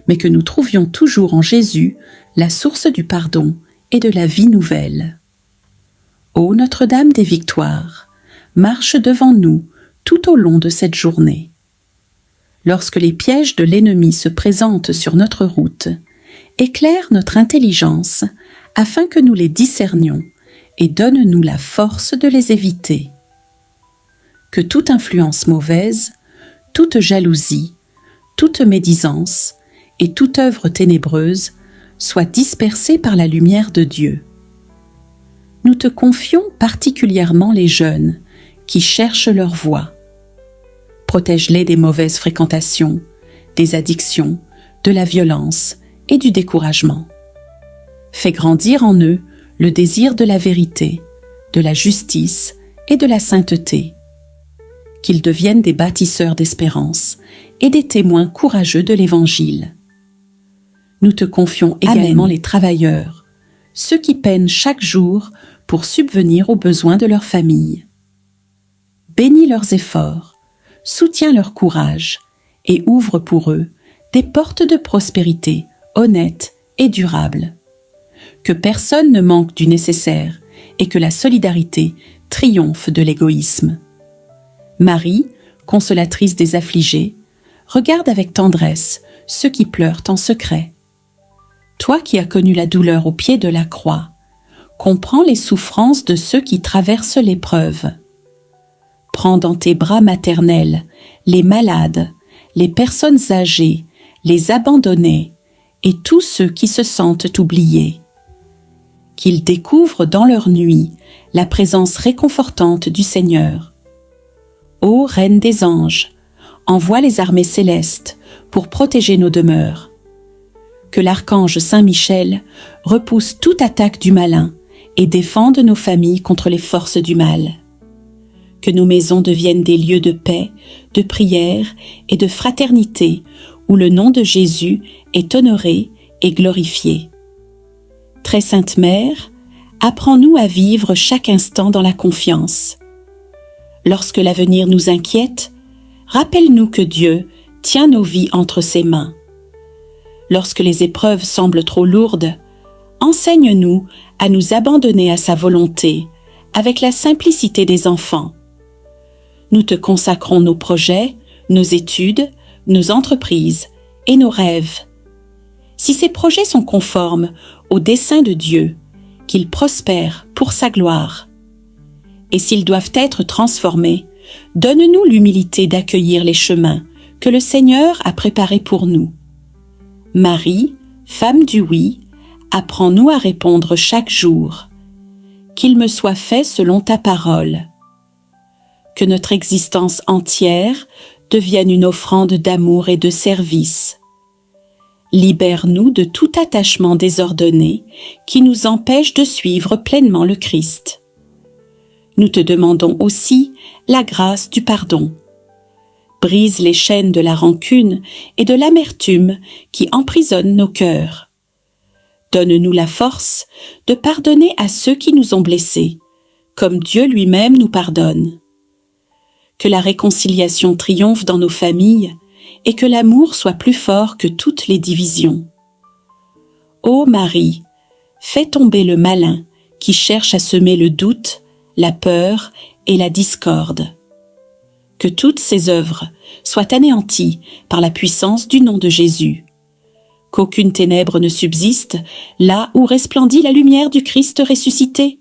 mais que nous trouvions toujours en Jésus la source du pardon et de la vie nouvelle. Ô Notre-Dame des Victoires, marche devant nous tout au long de cette journée. Lorsque les pièges de l'ennemi se présentent sur notre route, éclaire notre intelligence afin que nous les discernions et donne-nous la force de les éviter. Que toute influence mauvaise, toute jalousie, toute médisance et toute œuvre ténébreuse soit dispersée par la lumière de Dieu. Nous te confions particulièrement les jeunes qui cherchent leur voie. Protège-les des mauvaises fréquentations, des addictions, de la violence et du découragement. Fais grandir en eux le désir de la vérité, de la justice et de la sainteté. Qu'ils deviennent des bâtisseurs d'espérance et des témoins courageux de l'Évangile. Nous te confions également les travailleurs, ceux qui peinent chaque jour pour subvenir aux besoins de leur famille. Bénis leurs efforts, soutiens leur courage et ouvre pour eux des portes de prospérité honnêtes et durables. Que personne ne manque du nécessaire et que la solidarité triomphe de l'égoïsme. Marie, consolatrice des affligés, regarde avec tendresse ceux qui pleurent en secret. Toi qui as connu la douleur au pied de la croix, comprends les souffrances de ceux qui traversent l'épreuve. Prends dans tes bras maternels les malades, les personnes âgées, les abandonnés et tous ceux qui se sentent oubliés. Qu'ils découvrent dans leur nuit la présence réconfortante du Seigneur. Ô Reine des anges, envoie les armées célestes pour protéger nos demeures. Que l'archange Saint Michel repousse toute attaque du malin et défende nos familles contre les forces du mal. Que nos maisons deviennent des lieux de paix, de prière et de fraternité où le nom de Jésus est honoré et glorifié. Très Sainte Mère, apprends-nous à vivre chaque instant dans la confiance. Lorsque l'avenir nous inquiète, rappelle-nous que Dieu tient nos vies entre ses mains. Lorsque les épreuves semblent trop lourdes, enseigne-nous à nous abandonner à sa volonté avec la simplicité des enfants. Nous te consacrons nos projets, nos études, nos entreprises et nos rêves. Si ces projets sont conformes au dessein de Dieu, qu'ils prospèrent pour sa gloire. Et s'ils doivent être transformés, donne-nous l'humilité d'accueillir les chemins que le Seigneur a préparés pour nous. Marie, femme du oui, apprends-nous à répondre chaque jour. Qu'il me soit fait selon ta parole. Que notre existence entière devienne une offrande d'amour et de service. Libère-nous de tout attachement désordonné qui nous empêche de suivre pleinement le Christ. Nous te demandons aussi la grâce du pardon. Brise les chaînes de la rancune et de l'amertume qui emprisonnent nos cœurs. Donne-nous la force de pardonner à ceux qui nous ont blessés, comme Dieu lui-même nous pardonne. Que la réconciliation triomphe dans nos familles et que l'amour soit plus fort que toutes les divisions. Ô Marie, fais tomber le malin qui cherche à semer le doute, la peur et la discorde. Que toutes ces œuvres soient anéanties par la puissance du nom de Jésus. Qu'aucune ténèbre ne subsiste là où resplendit la lumière du Christ ressuscité.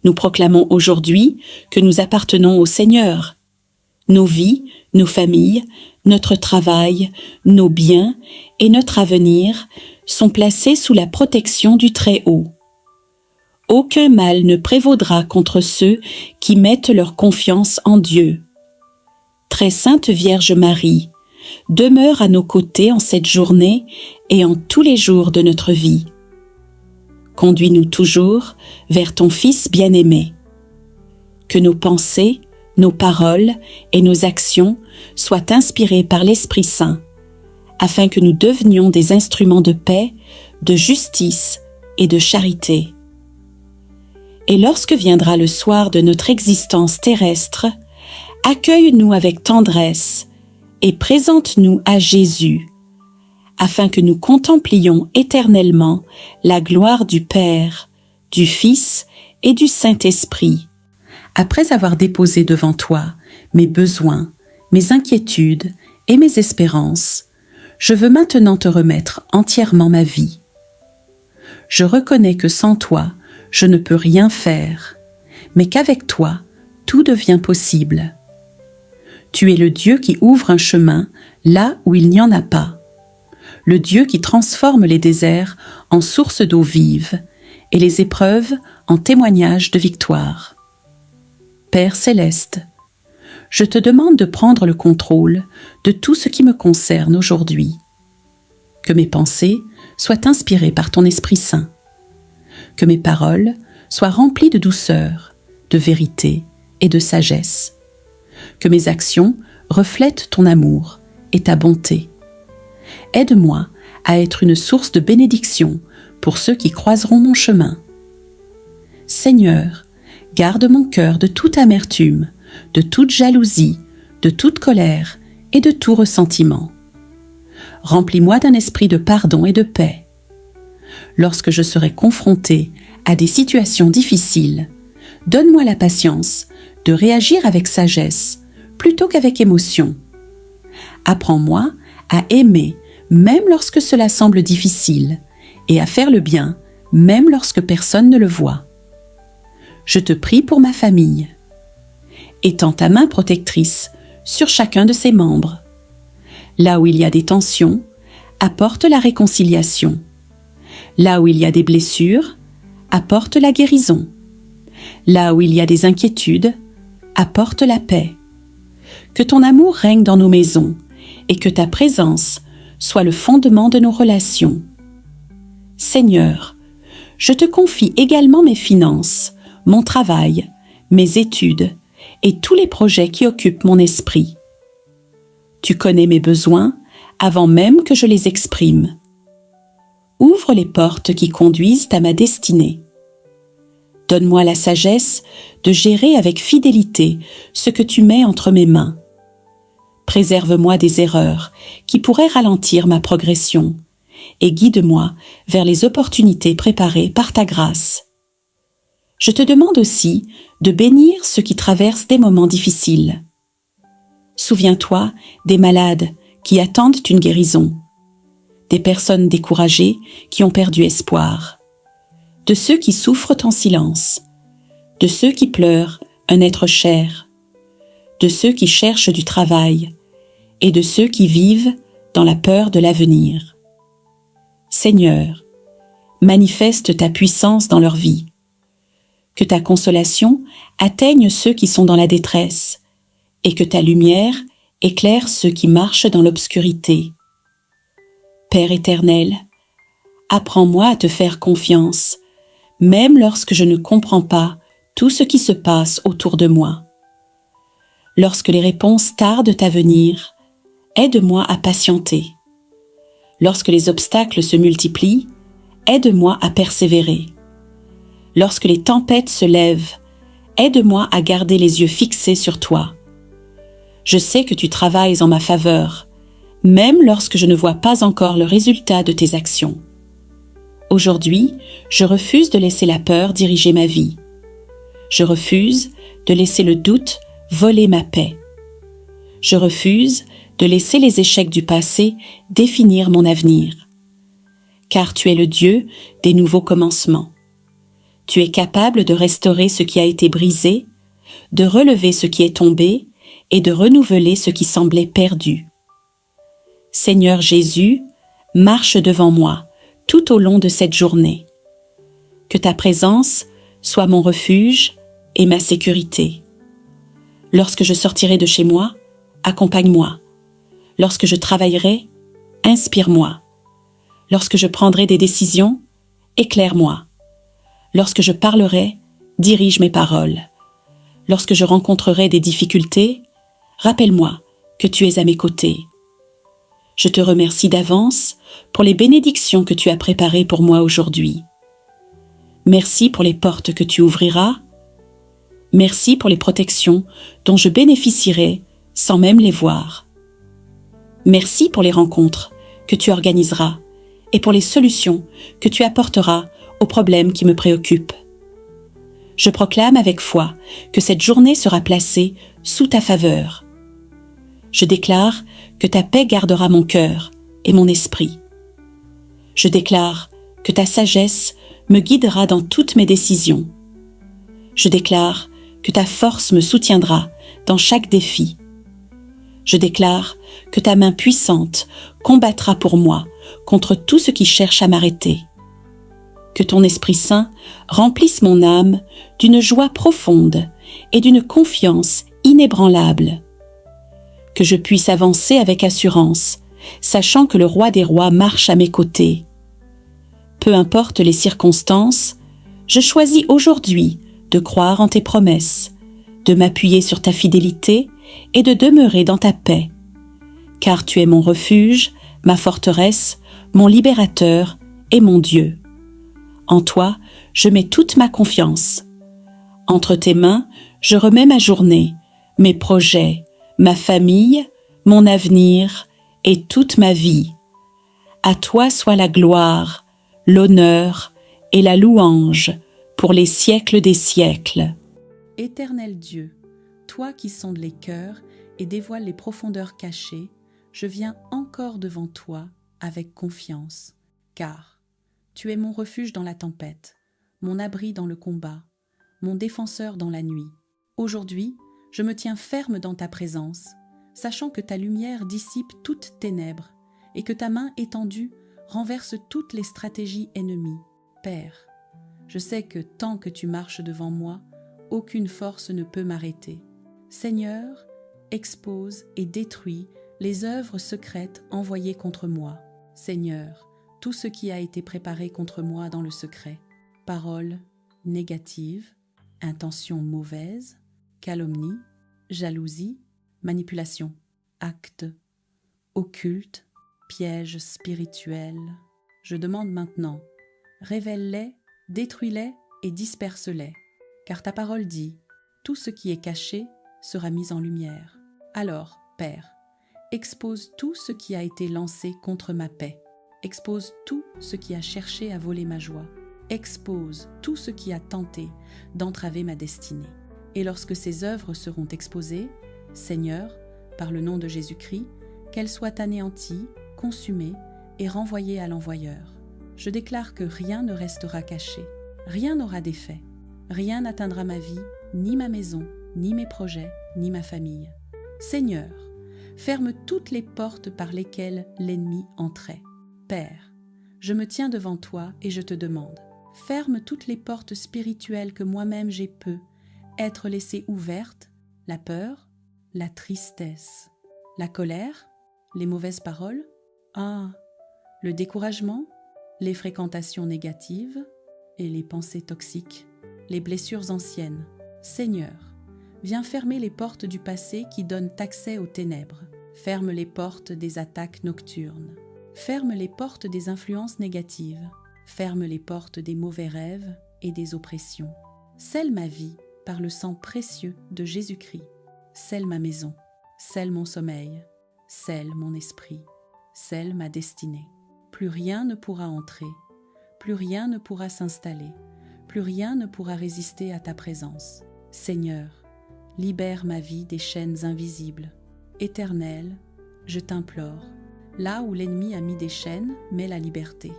Nous proclamons aujourd'hui que nous appartenons au Seigneur. Nos vies, nos familles, notre travail, nos biens et notre avenir sont placés sous la protection du Très-Haut. Aucun mal ne prévaudra contre ceux qui mettent leur confiance en Dieu. Très Sainte Vierge Marie, demeure à nos côtés en cette journée et en tous les jours de notre vie. Conduis-nous toujours vers ton Fils bien-aimé. Que nos pensées, nos paroles et nos actions soient inspirées par l'Esprit Saint, afin que nous devenions des instruments de paix, de justice et de charité. Et lorsque viendra le soir de notre existence terrestre, accueille-nous avec tendresse et présente-nous à Jésus, afin que nous contemplions éternellement la gloire du Père, du Fils et du Saint-Esprit. Après avoir déposé devant toi mes besoins, mes inquiétudes et mes espérances, je veux maintenant te remettre entièrement ma vie. Je reconnais que sans toi, je ne peux rien faire, mais qu'avec toi, tout devient possible. Tu es le Dieu qui ouvre un chemin là où il n'y en a pas, le Dieu qui transforme les déserts en sources d'eau vive et les épreuves en témoignages de victoire. Père céleste, je te demande de prendre le contrôle de tout ce qui me concerne aujourd'hui. Que mes pensées soient inspirées par ton Esprit Saint. Que mes paroles soient remplies de douceur, de vérité et de sagesse. Que mes actions reflètent ton amour et ta bonté. Aide-moi à être une source de bénédiction pour ceux qui croiseront mon chemin. Seigneur, garde mon cœur de toute amertume, de toute jalousie, de toute colère et de tout ressentiment. Remplis-moi d'un esprit de pardon et de paix. Lorsque je serai confronté à des situations difficiles, donne-moi la patience de réagir avec sagesse plutôt qu'avec émotion. Apprends-moi à aimer même lorsque cela semble difficile et à faire le bien, même lorsque personne ne le voit. Je te prie pour ma famille. Étends ta main protectrice sur chacun de ses membres. Là où il y a des tensions, apporte la réconciliation. Là où il y a des blessures, apporte la guérison. Là où il y a des inquiétudes, apporte la paix. Que ton amour règne dans nos maisons et que ta présence soit le fondement de nos relations. Seigneur, je te confie également mes finances, mon travail, mes études et tous les projets qui occupent mon esprit. Tu connais mes besoins avant même que je les exprime. Ouvre les portes qui conduisent à ma destinée. Donne-moi la sagesse de gérer avec fidélité ce que tu mets entre mes mains. Préserve-moi des erreurs qui pourraient ralentir ma progression et guide-moi vers les opportunités préparées par ta grâce. Je te demande aussi de bénir ceux qui traversent des moments difficiles. Souviens-toi des malades qui attendent une guérison, des personnes découragées qui ont perdu espoir, de ceux qui souffrent en silence, de ceux qui pleurent un être cher, de ceux qui cherchent du travail et de ceux qui vivent dans la peur de l'avenir. Seigneur, manifeste ta puissance dans leur vie. Que ta consolation atteigne ceux qui sont dans la détresse et que ta lumière éclaire ceux qui marchent dans l'obscurité. Père éternel, apprends-moi à te faire confiance, même lorsque je ne comprends pas tout ce qui se passe autour de moi. Lorsque les réponses tardent à venir, aide-moi à patienter. Lorsque les obstacles se multiplient, aide-moi à persévérer. Lorsque les tempêtes se lèvent, aide-moi à garder les yeux fixés sur toi. Je sais que tu travailles en ma faveur, même lorsque je ne vois pas encore le résultat de tes actions. Aujourd'hui, je refuse de laisser la peur diriger ma vie. Je refuse de laisser le doute voler ma paix. Je refuse de laisser les échecs du passé définir mon avenir. Car tu es le Dieu des nouveaux commencements. Tu es capable de restaurer ce qui a été brisé, de relever ce qui est tombé et de renouveler ce qui semblait perdu. Seigneur Jésus, marche devant moi tout au long de cette journée. Que ta présence soit mon refuge et ma sécurité. Lorsque je sortirai de chez moi, accompagne-moi. Lorsque je travaillerai, inspire-moi. Lorsque je prendrai des décisions, éclaire-moi. Lorsque je parlerai, dirige mes paroles. Lorsque je rencontrerai des difficultés, rappelle-moi que tu es à mes côtés. Je te remercie d'avance pour les bénédictions que tu as préparées pour moi aujourd'hui. Merci pour les portes que tu ouvriras. Merci pour les protections dont je bénéficierai sans même les voir. Merci pour les rencontres que tu organiseras et pour les solutions que tu apporteras aux problèmes qui me préoccupent. Je proclame avec foi que cette journée sera placée sous ta faveur. Je déclare que ta paix gardera mon cœur et mon esprit. Je déclare que ta sagesse me guidera dans toutes mes décisions. Je déclare que ta force me soutiendra dans chaque défi. Je déclare que ta main puissante combattra pour moi contre tout ce qui cherche à m'arrêter. Que ton Esprit Saint remplisse mon âme d'une joie profonde et d'une confiance inébranlable. Que je puisse avancer avec assurance, sachant que le Roi des Rois marche à mes côtés. Peu importe les circonstances, je choisis aujourd'hui de croire en tes promesses, de m'appuyer sur ta fidélité et de demeurer dans ta paix. Car tu es mon refuge, ma forteresse, mon libérateur et mon Dieu. En toi, je mets toute ma confiance. Entre tes mains, je remets ma journée, mes projets, ma famille, mon avenir et toute ma vie. À toi soit la gloire, l'honneur et la louange pour les siècles des siècles. Éternel Dieu, toi qui sondes les cœurs et dévoiles les profondeurs cachées, je viens encore devant toi avec confiance, car Tu es mon refuge dans la tempête, mon abri dans le combat, mon défenseur dans la nuit. Aujourd'hui, je me tiens ferme dans ta présence, sachant que ta lumière dissipe toute ténèbres et que ta main étendue renverse toutes les stratégies ennemies. Père, je sais que tant que tu marches devant moi, aucune force ne peut m'arrêter. Seigneur, expose et détruis les œuvres secrètes envoyées contre moi. Seigneur, tout ce qui a été préparé contre moi dans le secret, paroles négatives, intentions mauvaises, calomnie, jalousie, manipulation, actes occultes, pièges spirituels. Je demande maintenant, révèle-les, détruis-les et disperse-les, car ta parole dit, tout ce qui est caché sera mis en lumière. Alors, Père, expose tout ce qui a été lancé contre ma paix. Expose tout ce qui a cherché à voler ma joie. Expose tout ce qui a tenté d'entraver ma destinée. Et lorsque ces œuvres seront exposées, Seigneur, par le nom de Jésus-Christ, qu'elles soient anéanties, consumées et renvoyées à l'envoyeur. Je déclare que rien ne restera caché, rien n'aura d'effet, rien n'atteindra ma vie, ni ma maison, ni mes projets, ni ma famille. Seigneur, ferme toutes les portes par lesquelles l'ennemi entrait. Père, je me tiens devant toi et je te demande, ferme toutes les portes spirituelles que moi-même j'ai pu être laissées ouvertes, la peur, la tristesse, la colère, les mauvaises paroles, le découragement, les fréquentations négatives et les pensées toxiques, les blessures anciennes. Seigneur, viens fermer les portes du passé qui donnent accès aux ténèbres. Ferme les portes des attaques nocturnes. Ferme les portes des influences négatives. Ferme les portes des mauvais rêves et des oppressions. Scelle ma vie par le sang précieux de Jésus-Christ. Scelle ma maison. Scelle mon sommeil. Scelle mon esprit. Scelle ma destinée. Plus rien ne pourra entrer. Plus rien ne pourra s'installer. Plus rien ne pourra résister à ta présence. Seigneur, libère ma vie des chaînes invisibles. Éternel, je t'implore, là où l'ennemi a mis des chaînes, mets la liberté.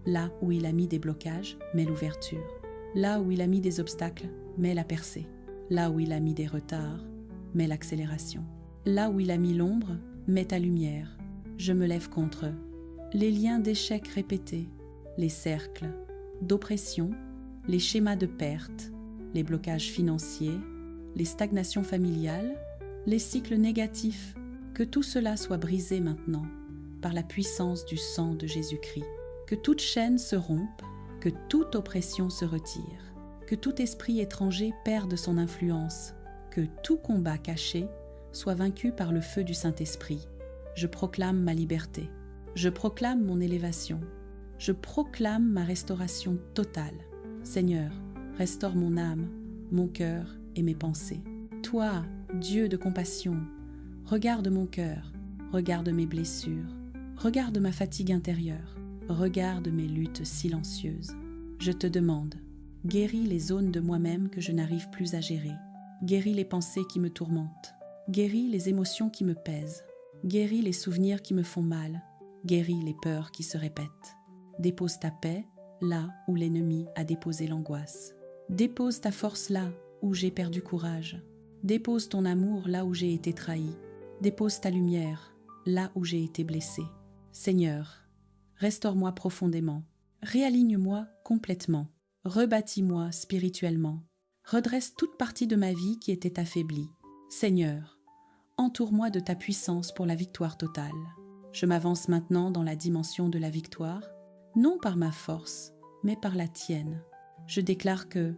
Là où il a mis des blocages, mets l'ouverture. Là où il a mis des obstacles, mets la percée. Là où il a mis des retards, mets l'accélération. Là où il a mis l'ombre, mets ta lumière. Je me lève contre les liens d'échecs répétés, les cercles d'oppression, les schémas de perte, les blocages financiers, les stagnations familiales, les cycles négatifs, que tout cela soit brisé maintenant par la puissance du sang de Jésus-Christ. Que toute chaîne se rompe, que toute oppression se retire, que tout esprit étranger perde son influence, que tout combat caché soit vaincu par le feu du Saint-Esprit. Je proclame ma liberté, je proclame mon élévation, je proclame ma restauration totale. Seigneur, restaure mon âme, mon cœur et mes pensées. Toi, Dieu de compassion, regarde mon cœur, regarde mes blessures, regarde ma fatigue intérieure, regarde mes luttes silencieuses. Je te demande, guéris les zones de moi-même que je n'arrive plus à gérer, guéris les pensées qui me tourmentent, guéris les émotions qui me pèsent, guéris les souvenirs qui me font mal, guéris les peurs qui se répètent. Dépose ta paix là où l'ennemi a déposé l'angoisse. Dépose ta force là où j'ai perdu courage. Dépose ton amour là où j'ai été trahi. Dépose ta lumière là où j'ai été blessé. Seigneur, restaure-moi profondément. Réaligne-moi complètement. Rebâtis-moi spirituellement. Redresse toute partie de ma vie qui était affaiblie. Seigneur, entoure-moi de ta puissance pour la victoire totale. Je m'avance maintenant dans la dimension de la victoire, non par ma force, mais par la tienne. Je déclare que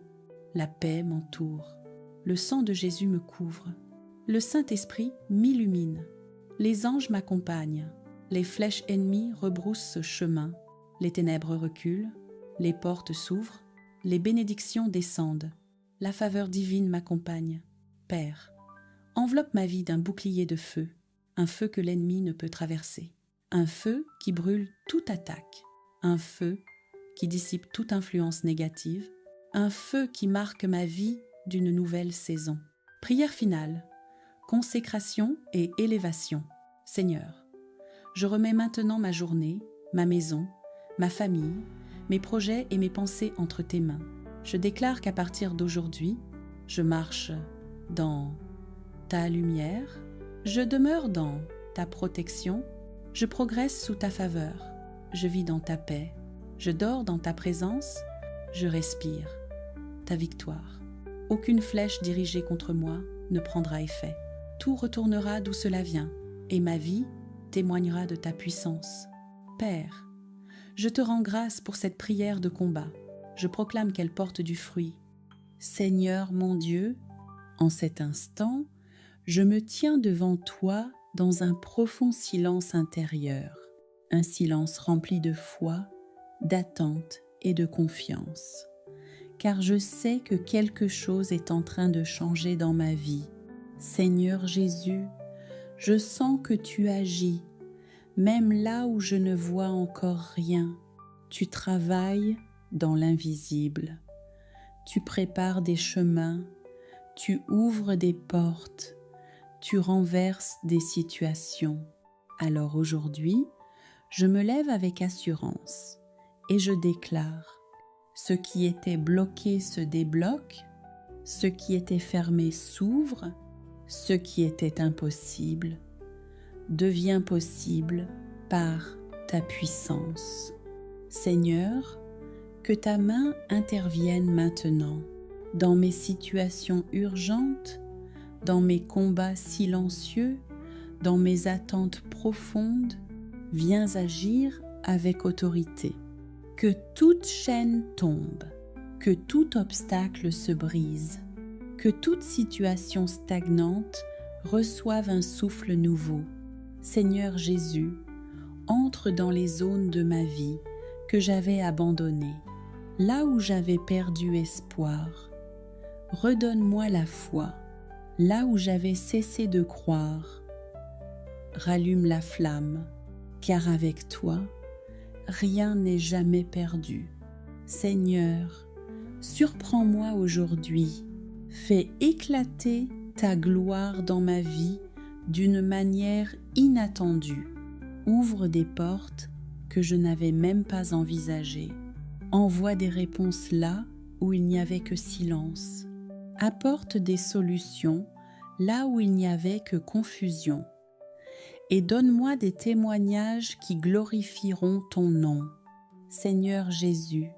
la paix m'entoure, le sang de Jésus me couvre, le Saint-Esprit m'illumine, les anges m'accompagnent, les flèches ennemies rebroussent ce chemin, les ténèbres reculent, les portes s'ouvrent, les bénédictions descendent, la faveur divine m'accompagne. Père, enveloppe ma vie d'un bouclier de feu, un feu que l'ennemi ne peut traverser, un feu qui brûle toute attaque, un feu qui dissipe toute influence négative, un feu qui marque ma vie d'une nouvelle saison. Prière finale, consécration et élévation. « Seigneur, je remets maintenant ma journée, ma maison, ma famille, mes projets et mes pensées entre tes mains. Je déclare qu'à partir d'aujourd'hui, je marche dans ta lumière, je demeure dans ta protection, je progresse sous ta faveur, je vis dans ta paix, je dors dans ta présence, je respire ta victoire. Aucune flèche dirigée contre moi ne prendra effet. Tout retournera d'où cela vient, et ma vie témoignera de ta puissance. Père, je te rends grâce pour cette prière de combat. Je proclame qu'elle porte du fruit. Seigneur mon Dieu, en cet instant, je me tiens devant toi dans un profond silence intérieur, un silence rempli de foi, d'attente et de confiance. Car je sais que quelque chose est en train de changer dans ma vie. Seigneur Jésus, je sens que tu agis, même là où je ne vois encore rien. Tu travailles dans l'invisible. Tu prépares des chemins, tu ouvres des portes, tu renverses des situations. Alors aujourd'hui, je me lève avec assurance et je déclare: ce qui était bloqué se débloque, ce qui était fermé s'ouvre, ce qui était impossible devient possible par ta puissance. Seigneur, que ta main intervienne maintenant dans mes situations urgentes, dans mes combats silencieux, dans mes attentes profondes. Viens agir avec autorité. Que toute chaîne tombe, que tout obstacle se brise, que toute situation stagnante reçoive un souffle nouveau. Seigneur Jésus, entre dans les zones de ma vie que j'avais abandonnées, là où j'avais perdu espoir. Redonne-moi la foi, là où j'avais cessé de croire. Rallume la flamme, car avec toi, rien n'est jamais perdu. Seigneur, surprends-moi aujourd'hui. Fais éclater ta gloire dans ma vie d'une manière inattendue. Ouvre des portes que je n'avais même pas envisagées. Envoie des réponses là où il n'y avait que silence. Apporte des solutions là où il n'y avait que confusion. Et donne-moi des témoignages qui glorifieront ton nom. Seigneur Jésus,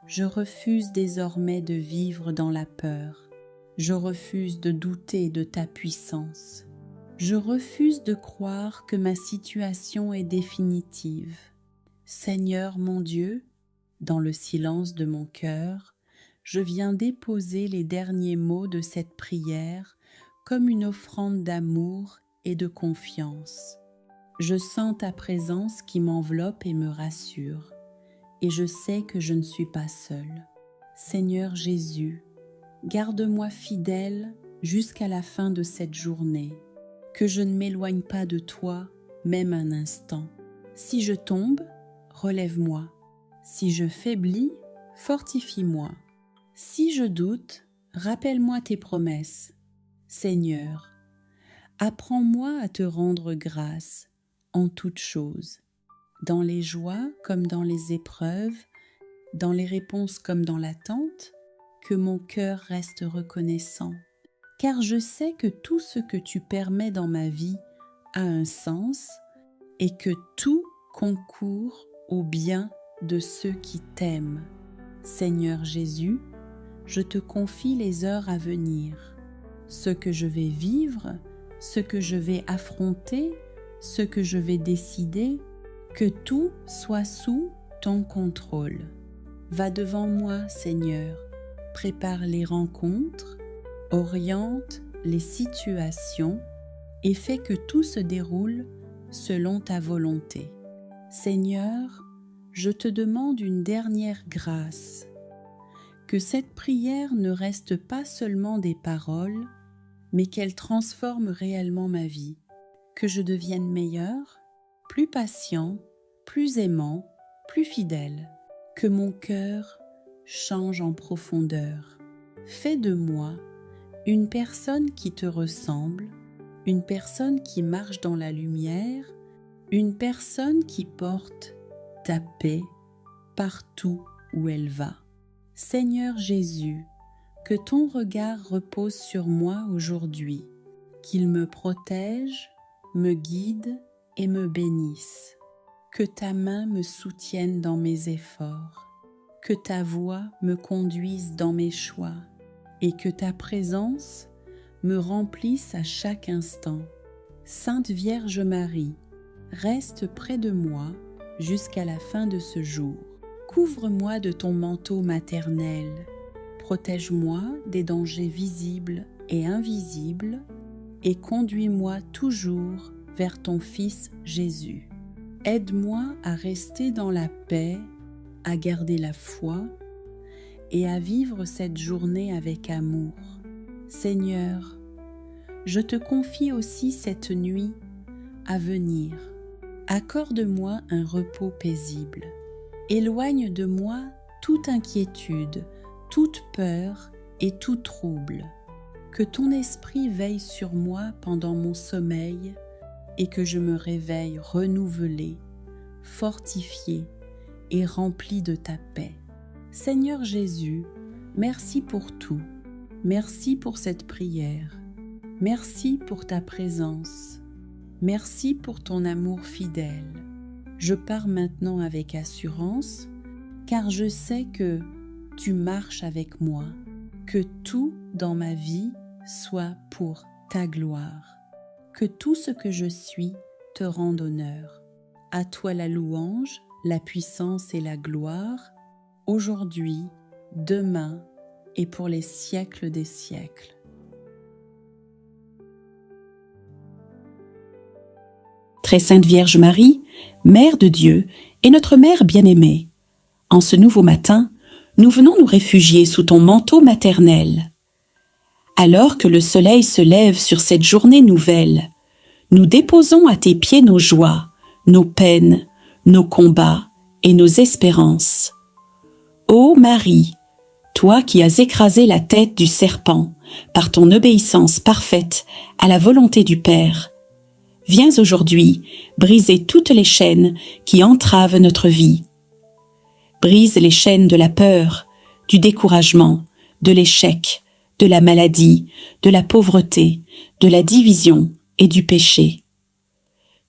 je refuse désormais de vivre dans la peur. Je refuse de douter de ta puissance. Je refuse de croire que ma situation est définitive. Seigneur mon Dieu, dans le silence de mon cœur, je viens déposer les derniers mots de cette prière comme une offrande d'amour et de confiance. Je sens ta présence qui m'enveloppe et me rassure, et je sais que je ne suis pas seule. Seigneur Jésus, garde-moi fidèle jusqu'à la fin de cette journée, que je ne m'éloigne pas de toi, même un instant. Si je tombe, relève-moi. Si je faiblis, fortifie-moi. Si je doute, rappelle-moi tes promesses. Seigneur, apprends-moi à te rendre grâce en toutes choses, dans les joies comme dans les épreuves, dans les réponses comme dans l'attente, que mon cœur reste reconnaissant, car je sais que tout ce que tu permets dans ma vie a un sens et que tout concourt au bien de ceux qui t'aiment. Seigneur Jésus, je te confie les heures à venir, ce que je vais vivre, ce que je vais affronter, ce que je vais décider, que tout soit sous ton contrôle. Va devant moi, Seigneur, prépare les rencontres, oriente les situations et fais que tout se déroule selon ta volonté. Seigneur, je te demande une dernière grâce, que cette prière ne reste pas seulement des paroles, mais qu'elle transforme réellement ma vie, que je devienne meilleur, plus patient, plus aimant, plus fidèle, que mon cœur change en profondeur. Fais de moi une personne qui te ressemble, une personne qui marche dans la lumière, une personne qui porte ta paix partout où elle va. Seigneur Jésus, que ton regard repose sur moi aujourd'hui, qu'il me protège, me guide et me bénisse. Que ta main me soutienne dans mes efforts, que ta voix me conduise dans mes choix et que ta présence me remplisse à chaque instant. Sainte Vierge Marie, reste près de moi jusqu'à la fin de ce jour. Couvre-moi de ton manteau maternel, protège-moi des dangers visibles et invisibles et conduis-moi toujours vers ton Fils Jésus. Aide-moi à rester dans la paix, à garder la foi et à vivre cette journée avec amour. Seigneur, je te confie aussi cette nuit à venir. Accorde-moi un repos paisible. Éloigne de moi toute inquiétude, toute peur et tout trouble. Que ton esprit veille sur moi pendant mon sommeil et que je me réveille renouvelé, fortifié et rempli de ta paix. Seigneur Jésus, merci pour tout. Merci pour cette prière. Merci pour ta présence. Merci pour ton amour fidèle. Je pars maintenant avec assurance, car je sais que tu marches avec moi, que tout dans ma vie soit pour ta gloire, que tout ce que je suis te rende honneur. À toi la louange, la puissance et la gloire, aujourd'hui, demain et pour les siècles des siècles. Très sainte Vierge Marie, Mère de Dieu et notre Mère bien-aimée, en ce nouveau matin, nous venons nous réfugier sous ton manteau maternel. Alors que le soleil se lève sur cette journée nouvelle, nous déposons à tes pieds nos joies, nos peines, nos combats et nos espérances. Ô Marie, toi qui as écrasé la tête du serpent par ton obéissance parfaite à la volonté du Père, viens aujourd'hui briser toutes les chaînes qui entravent notre vie. Brise les chaînes de la peur, du découragement, de l'échec, de la maladie, de la pauvreté, de la division et du péché.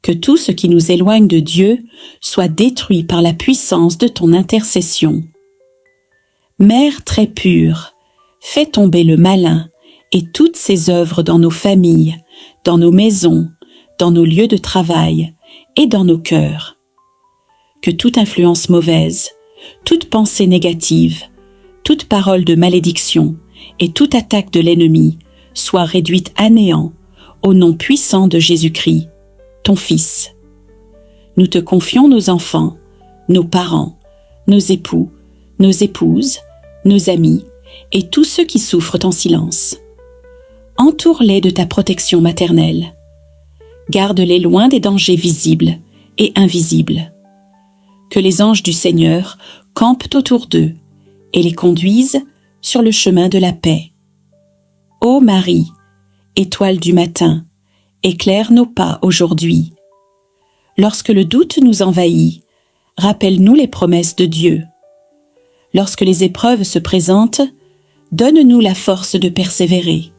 Que tout ce qui nous éloigne de Dieu soit détruit par la puissance de ton intercession. Mère très pure, fais tomber le malin et toutes ses œuvres dans nos familles, dans nos maisons, dans nos lieux de travail et dans nos cœurs. Que toute influence mauvaise, toute pensée négative, toute parole de malédiction et toute attaque de l'ennemi soit réduite à néant au nom puissant de Jésus-Christ, ton Fils. Nous te confions nos enfants, nos parents, nos époux, nos épouses, nos amis et tous ceux qui souffrent en silence. Entoure-les de ta protection maternelle. Garde-les loin des dangers visibles et invisibles. Que les anges du Seigneur campent autour d'eux et les conduisent sur le chemin de la paix. Ô Marie, étoile du matin, éclaire nos pas aujourd'hui. Lorsque le doute nous envahit, rappelle-nous les promesses de Dieu. Lorsque les épreuves se présentent, donne-nous la force de persévérer.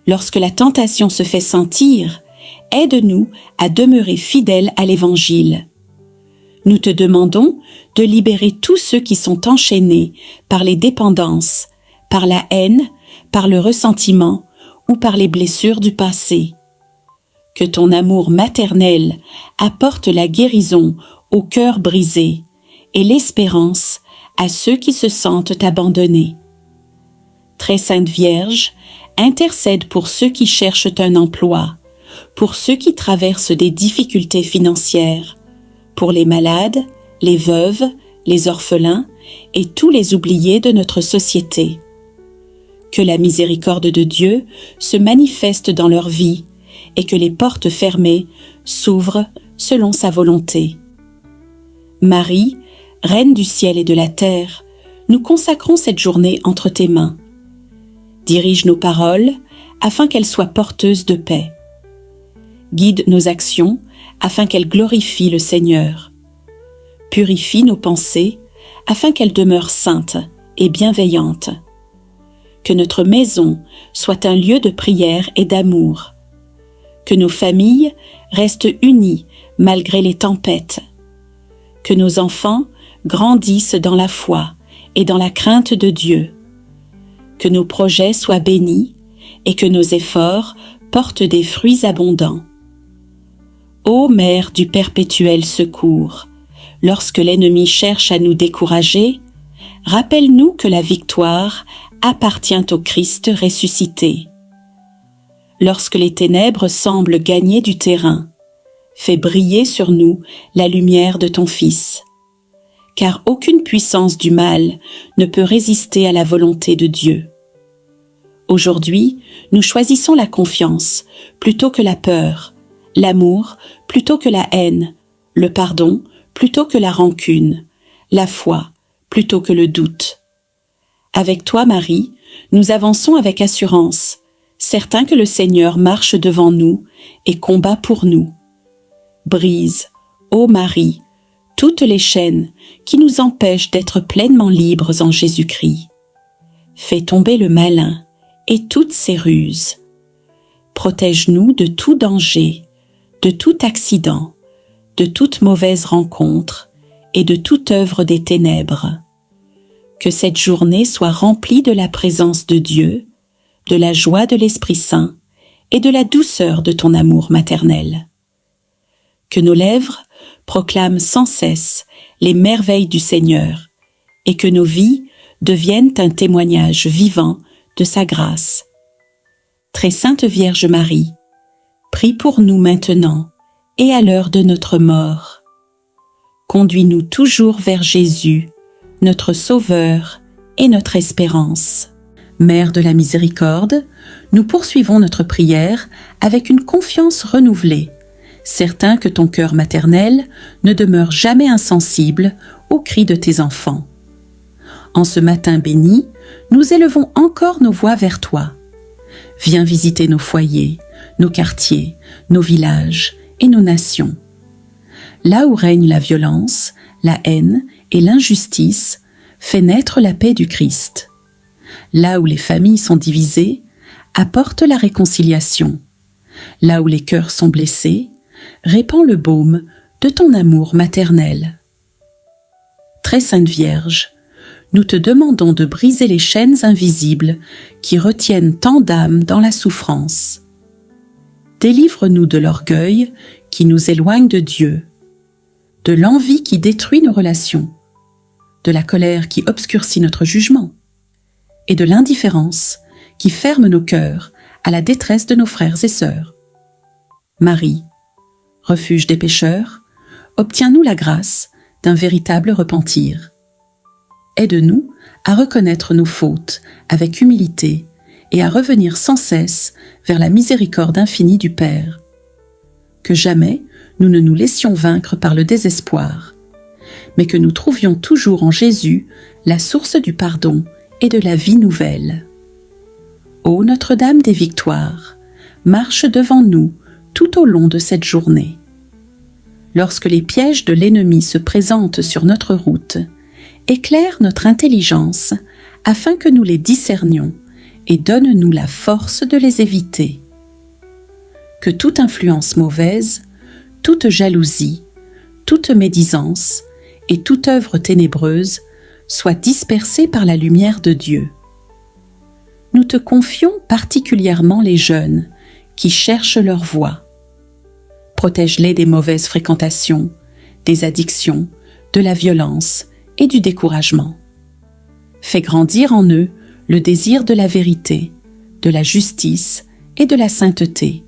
Lorsque la tentation se fait sentir, aide-nous à demeurer fidèles à l'Évangile. Nous te demandons de libérer tous ceux qui sont enchaînés par les dépendances, par la haine, par le ressentiment ou par les blessures du passé. Que ton amour maternel apporte la guérison au cœur brisé et l'espérance à ceux qui se sentent abandonnés. Très sainte Vierge, intercède pour ceux qui cherchent un emploi, pour ceux qui traversent des difficultés financières, pour les malades, les veuves, les orphelins et tous les oubliés de notre société. Que la miséricorde de Dieu se manifeste dans leur vie et que les portes fermées s'ouvrent selon sa volonté. Marie, Reine du ciel et de la terre, nous consacrons cette journée entre tes mains. Dirige nos paroles afin qu'elles soient porteuses de paix. Guide nos actions afin qu'elles glorifient le Seigneur. Purifie nos pensées afin qu'elle demeure sainte et bienveillante. Que notre maison soit un lieu de prière et d'amour. Que nos familles restent unies malgré les tempêtes. Que nos enfants grandissent dans la foi et dans la crainte de Dieu. Que nos projets soient bénis et que nos efforts portent des fruits abondants. Ô Mère du perpétuel secours, lorsque l'ennemi cherche à nous décourager, rappelle-nous que la victoire appartient au Christ ressuscité. Lorsque les ténèbres semblent gagner du terrain, fais briller sur nous la lumière de ton Fils. Car aucune puissance du mal ne peut résister à la volonté de Dieu. Aujourd'hui, nous choisissons la confiance plutôt que la peur, l'amour plutôt que la haine, le pardon plutôt que la rancune, la foi plutôt que le doute. Avec toi, Marie, nous avançons avec assurance, certains que le Seigneur marche devant nous et combat pour nous. Brise, ô Marie, toutes les chaînes qui nous empêchent d'être pleinement libres en Jésus-Christ. Fais tomber le malin et toutes ses ruses. Protège-nous de tout danger, de tout accident, de toute mauvaise rencontre et de toute œuvre des ténèbres. Que cette journée soit remplie de la présence de Dieu, de la joie de l'Esprit Saint et de la douceur de ton amour maternel. Que nos lèvres proclament sans cesse les merveilles du Seigneur et que nos vies deviennent un témoignage vivant de sa grâce. Très Sainte Vierge Marie, prie pour nous maintenant et à l'heure de notre mort. Conduis-nous toujours vers Jésus, notre Sauveur et notre espérance. Mère de la miséricorde, nous poursuivons notre prière avec une confiance renouvelée, certain que ton cœur maternel ne demeure jamais insensible aux cris de tes enfants. En ce matin béni, nous élevons encore nos voix vers toi. Viens visiter nos foyers, nos quartiers, nos villages et nos nations. Là où règne la violence, la haine et l'injustice, fais naître la paix du Christ. Là où les familles sont divisées, apporte la réconciliation. Là où les cœurs sont blessés, répands le baume de ton amour maternel. Très Sainte Vierge, nous te demandons de briser les chaînes invisibles qui retiennent tant d'âmes dans la souffrance. Délivre-nous de l'orgueil qui nous éloigne de Dieu, de l'envie qui détruit nos relations, de la colère qui obscurcit notre jugement, et de l'indifférence qui ferme nos cœurs à la détresse de nos frères et sœurs. Marie, refuge des pécheurs, obtiens-nous la grâce d'un véritable repentir. Aide-nous à reconnaître nos fautes avec humilité et à revenir sans cesse vers la miséricorde infinie du Père. Que jamais nous ne nous laissions vaincre par le désespoir, mais que nous trouvions toujours en Jésus la source du pardon et de la vie nouvelle. Ô Notre-Dame des Victoires, marche devant nous tout au long de cette journée. Lorsque les pièges de l'ennemi se présentent sur notre route, éclaire notre intelligence afin que nous les discernions et donne-nous la force de les éviter. Que toute influence mauvaise, toute jalousie, toute médisance et toute œuvre ténébreuse soient dispersées par la lumière de Dieu. Nous te confions particulièrement les jeunes qui cherchent leur voie. Protège-les des mauvaises fréquentations, des addictions, de la violence et du découragement. Fais grandir en eux le désir de la vérité, de la justice et de la sainteté.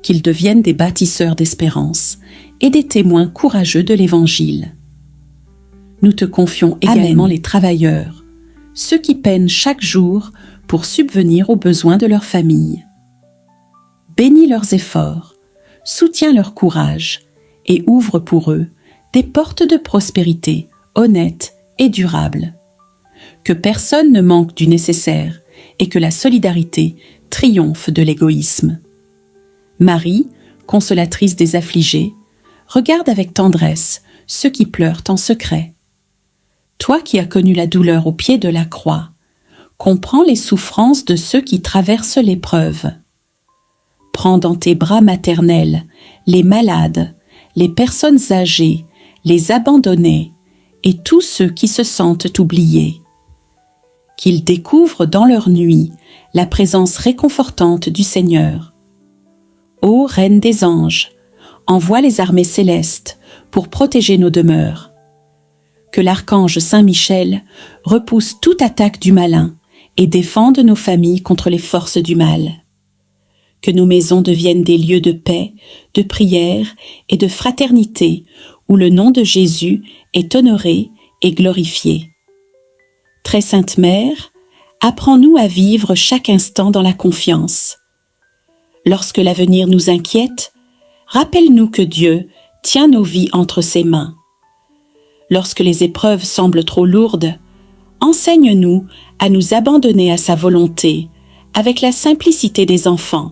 Qu'ils deviennent des bâtisseurs d'espérance et des témoins courageux de l'Évangile. Nous te confions également les travailleurs, ceux qui peinent chaque jour pour subvenir aux besoins de leur famille. Bénis leurs efforts, soutiens leur courage et ouvre pour eux des portes de prospérité honnêtes et durables. Que personne ne manque du nécessaire et que la solidarité triomphe de l'égoïsme. Marie, consolatrice des affligés, regarde avec tendresse ceux qui pleurent en secret. Toi qui as connu la douleur au pied de la croix, comprends les souffrances de ceux qui traversent l'épreuve. Prends dans tes bras maternels les malades, les personnes âgées, les abandonnés et tous ceux qui se sentent oubliés. Qu'ils découvrent dans leur nuit la présence réconfortante du Seigneur. Ô Reine des anges, envoie les armées célestes pour protéger nos demeures. Que l'archange Saint-Michel repousse toute attaque du malin et défende nos familles contre les forces du mal. Que nos maisons deviennent des lieux de paix, de prière et de fraternité où le nom de Jésus est honoré et glorifié. Très Sainte Mère, apprends-nous à vivre chaque instant dans la confiance. Lorsque l'avenir nous inquiète, rappelle-nous que Dieu tient nos vies entre ses mains. Lorsque les épreuves semblent trop lourdes, enseigne-nous à nous abandonner à sa volonté avec la simplicité des enfants.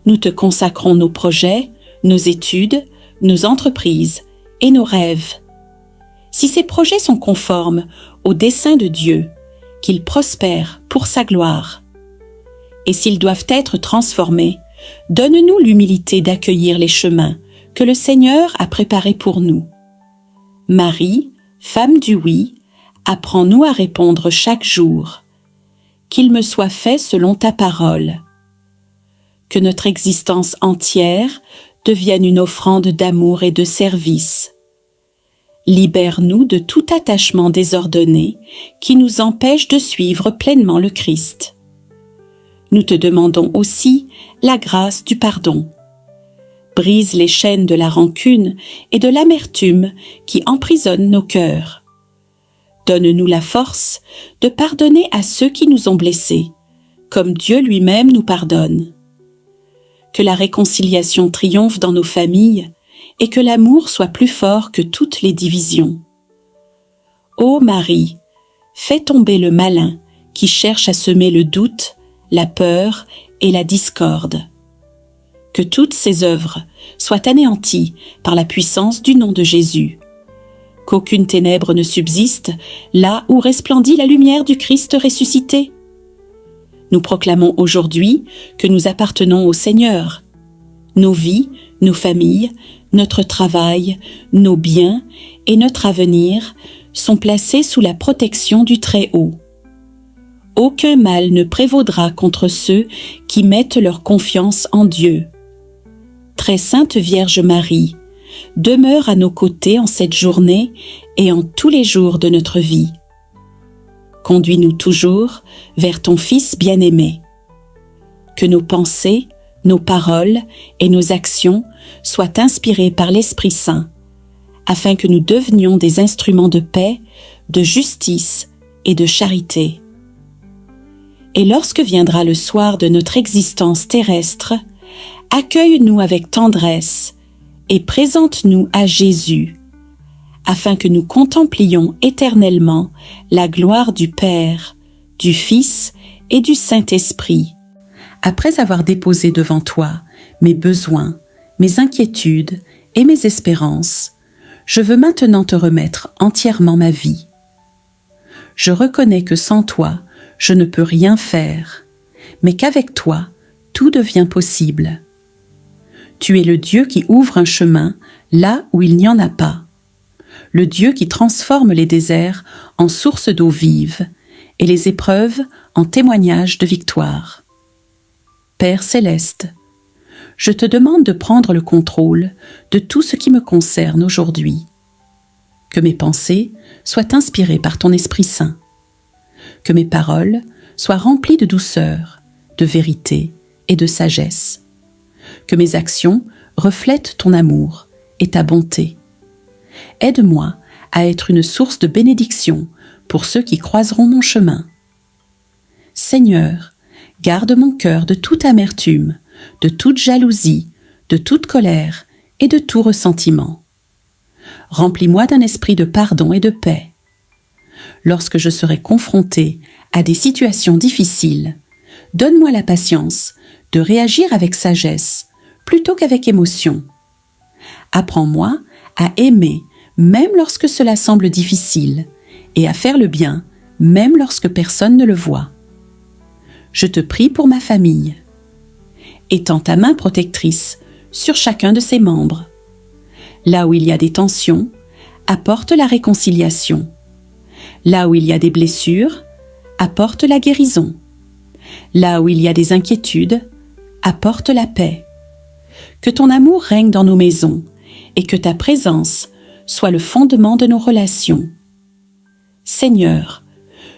Nous te consacrons nos projets, nos études, nos entreprises et nos rêves. Si ces projets sont conformes au dessein de Dieu, qu'ils prospèrent pour sa gloire. Et s'ils doivent être transformés, donne-nous l'humilité d'accueillir les chemins que le Seigneur a préparés pour nous. Marie, femme du oui, apprends-nous à répondre chaque jour. Qu'il me soit fait selon ta parole. Que notre existence entière devienne une offrande d'amour et de service. Libère-nous de tout attachement désordonné qui nous empêche de suivre pleinement le Christ. Nous te demandons aussi la grâce du pardon. Brise les chaînes de la rancune et de l'amertume qui emprisonnent nos cœurs. Donne-nous la force de pardonner à ceux qui nous ont blessés, comme Dieu lui-même nous pardonne. Que la réconciliation triomphe dans nos familles et que l'amour soit plus fort que toutes les divisions. Ô Marie, fais tomber le malin qui cherche à semer le doute, la peur et la discorde. Que toutes ces œuvres soient anéanties par la puissance du nom de Jésus. Qu'aucune ténèbre ne subsiste là où resplendit la lumière du Christ ressuscité. Nous proclamons aujourd'hui que nous appartenons au Seigneur. Nos vies, nos familles, notre travail, nos biens et notre avenir sont placés sous la protection du Très-Haut. Aucun mal ne prévaudra contre ceux qui mettent leur confiance en Dieu. Très Sainte Vierge Marie, demeure à nos côtés en cette journée et en tous les jours de notre vie. Conduis-nous toujours vers ton Fils bien-aimé. Que nos pensées, nos paroles et nos actions soient inspirées par l'Esprit Saint, afin que nous devenions des instruments de paix, de justice et de charité. Et lorsque viendra le soir de notre existence terrestre, accueille-nous avec tendresse et présente-nous à Jésus, afin que nous contemplions éternellement la gloire du Père, du Fils et du Saint-Esprit. Après avoir déposé devant toi mes besoins, mes inquiétudes et mes espérances, je veux maintenant te remettre entièrement ma vie. Je reconnais que sans toi, je ne peux rien faire, mais qu'avec toi, tout devient possible. Tu es le Dieu qui ouvre un chemin là où il n'y en a pas, le Dieu qui transforme les déserts en sources d'eau vive et les épreuves en témoignages de victoire. Père céleste, je te demande de prendre le contrôle de tout ce qui me concerne aujourd'hui. Que mes pensées soient inspirées par ton Esprit Saint. Que mes paroles soient remplies de douceur, de vérité et de sagesse. Que mes actions reflètent ton amour et ta bonté. Aide-moi à être une source de bénédiction pour ceux qui croiseront mon chemin. Seigneur, garde mon cœur de toute amertume, de toute jalousie, de toute colère et de tout ressentiment. Remplis-moi d'un esprit de pardon et de paix. Lorsque je serai confronté à des situations difficiles, donne-moi la patience de réagir avec sagesse plutôt qu'avec émotion. Apprends-moi à aimer même lorsque cela semble difficile et à faire le bien, même lorsque personne ne le voit. Je te prie pour ma famille. Étends ta main protectrice sur chacun de ses membres. Là où il y a des tensions, apporte la réconciliation. Là où il y a des blessures, apporte la guérison. Là où il y a des inquiétudes, apporte la paix. Que ton amour règne dans nos maisons et que ta présence soit le fondement de nos relations. Seigneur,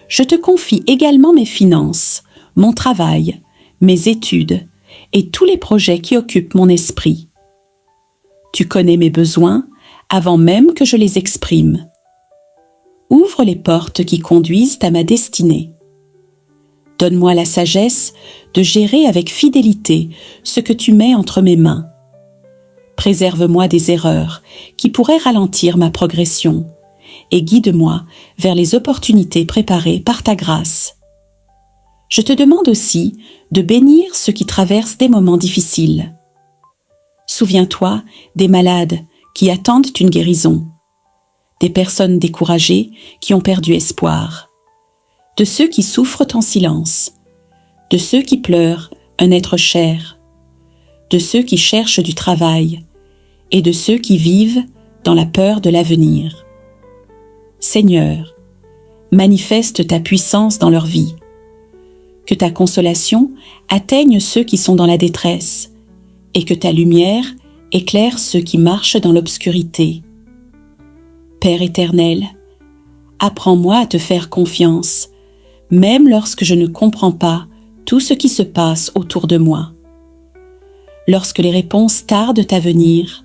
je te confie également mes finances, mon travail, mes études et tous les projets qui occupent mon esprit. Tu connais mes besoins avant même que je les exprime. Ouvre les portes qui conduisent à ma destinée. Donne-moi la sagesse de gérer avec fidélité ce que tu mets entre mes mains. Préserve-moi des erreurs qui pourraient ralentir ma progression et guide-moi vers les opportunités préparées par ta grâce. Je te demande aussi de bénir ceux qui traversent des moments difficiles. Souviens-toi des malades qui attendent une guérison, des personnes découragées qui ont perdu espoir, de ceux qui souffrent en silence, de ceux qui pleurent un être cher, de ceux qui cherchent du travail et de ceux qui vivent dans la peur de l'avenir. Seigneur, manifeste ta puissance dans leur vie. Que ta consolation atteigne ceux qui sont dans la détresse et que ta lumière éclaire ceux qui marchent dans l'obscurité. Père éternel, apprends-moi à te faire confiance, même lorsque je ne comprends pas tout ce qui se passe autour de moi. Lorsque les réponses tardent à venir,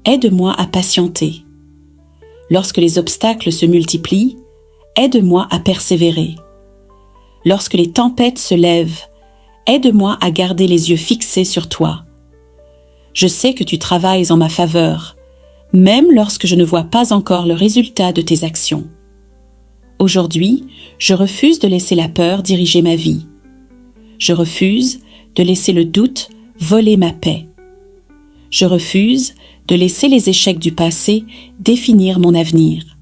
aide-moi à patienter. Lorsque les obstacles se multiplient, aide-moi à persévérer. Lorsque les tempêtes se lèvent, aide-moi à garder les yeux fixés sur toi. Je sais que tu travailles en ma faveur, même lorsque je ne vois pas encore le résultat de tes actions. Aujourd'hui, je refuse de laisser la peur diriger ma vie. Je refuse de laisser le doute voler ma paix. Je refuse de laisser les échecs du passé définir mon avenir.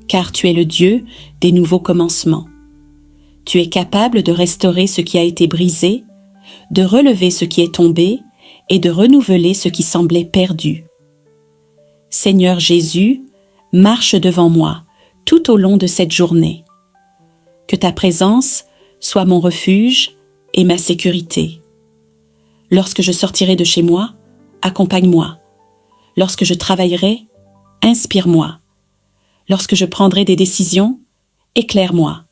Car tu es le Dieu des nouveaux commencements. Tu es capable de restaurer ce qui a été brisé, de relever ce qui est tombé et de renouveler ce qui semblait perdu. Seigneur Jésus, marche devant moi tout au long de cette journée. Que ta présence soit mon refuge et ma sécurité. Lorsque je sortirai de chez moi, accompagne-moi. Lorsque je travaillerai, inspire-moi. Lorsque je prendrai des décisions, éclaire-moi.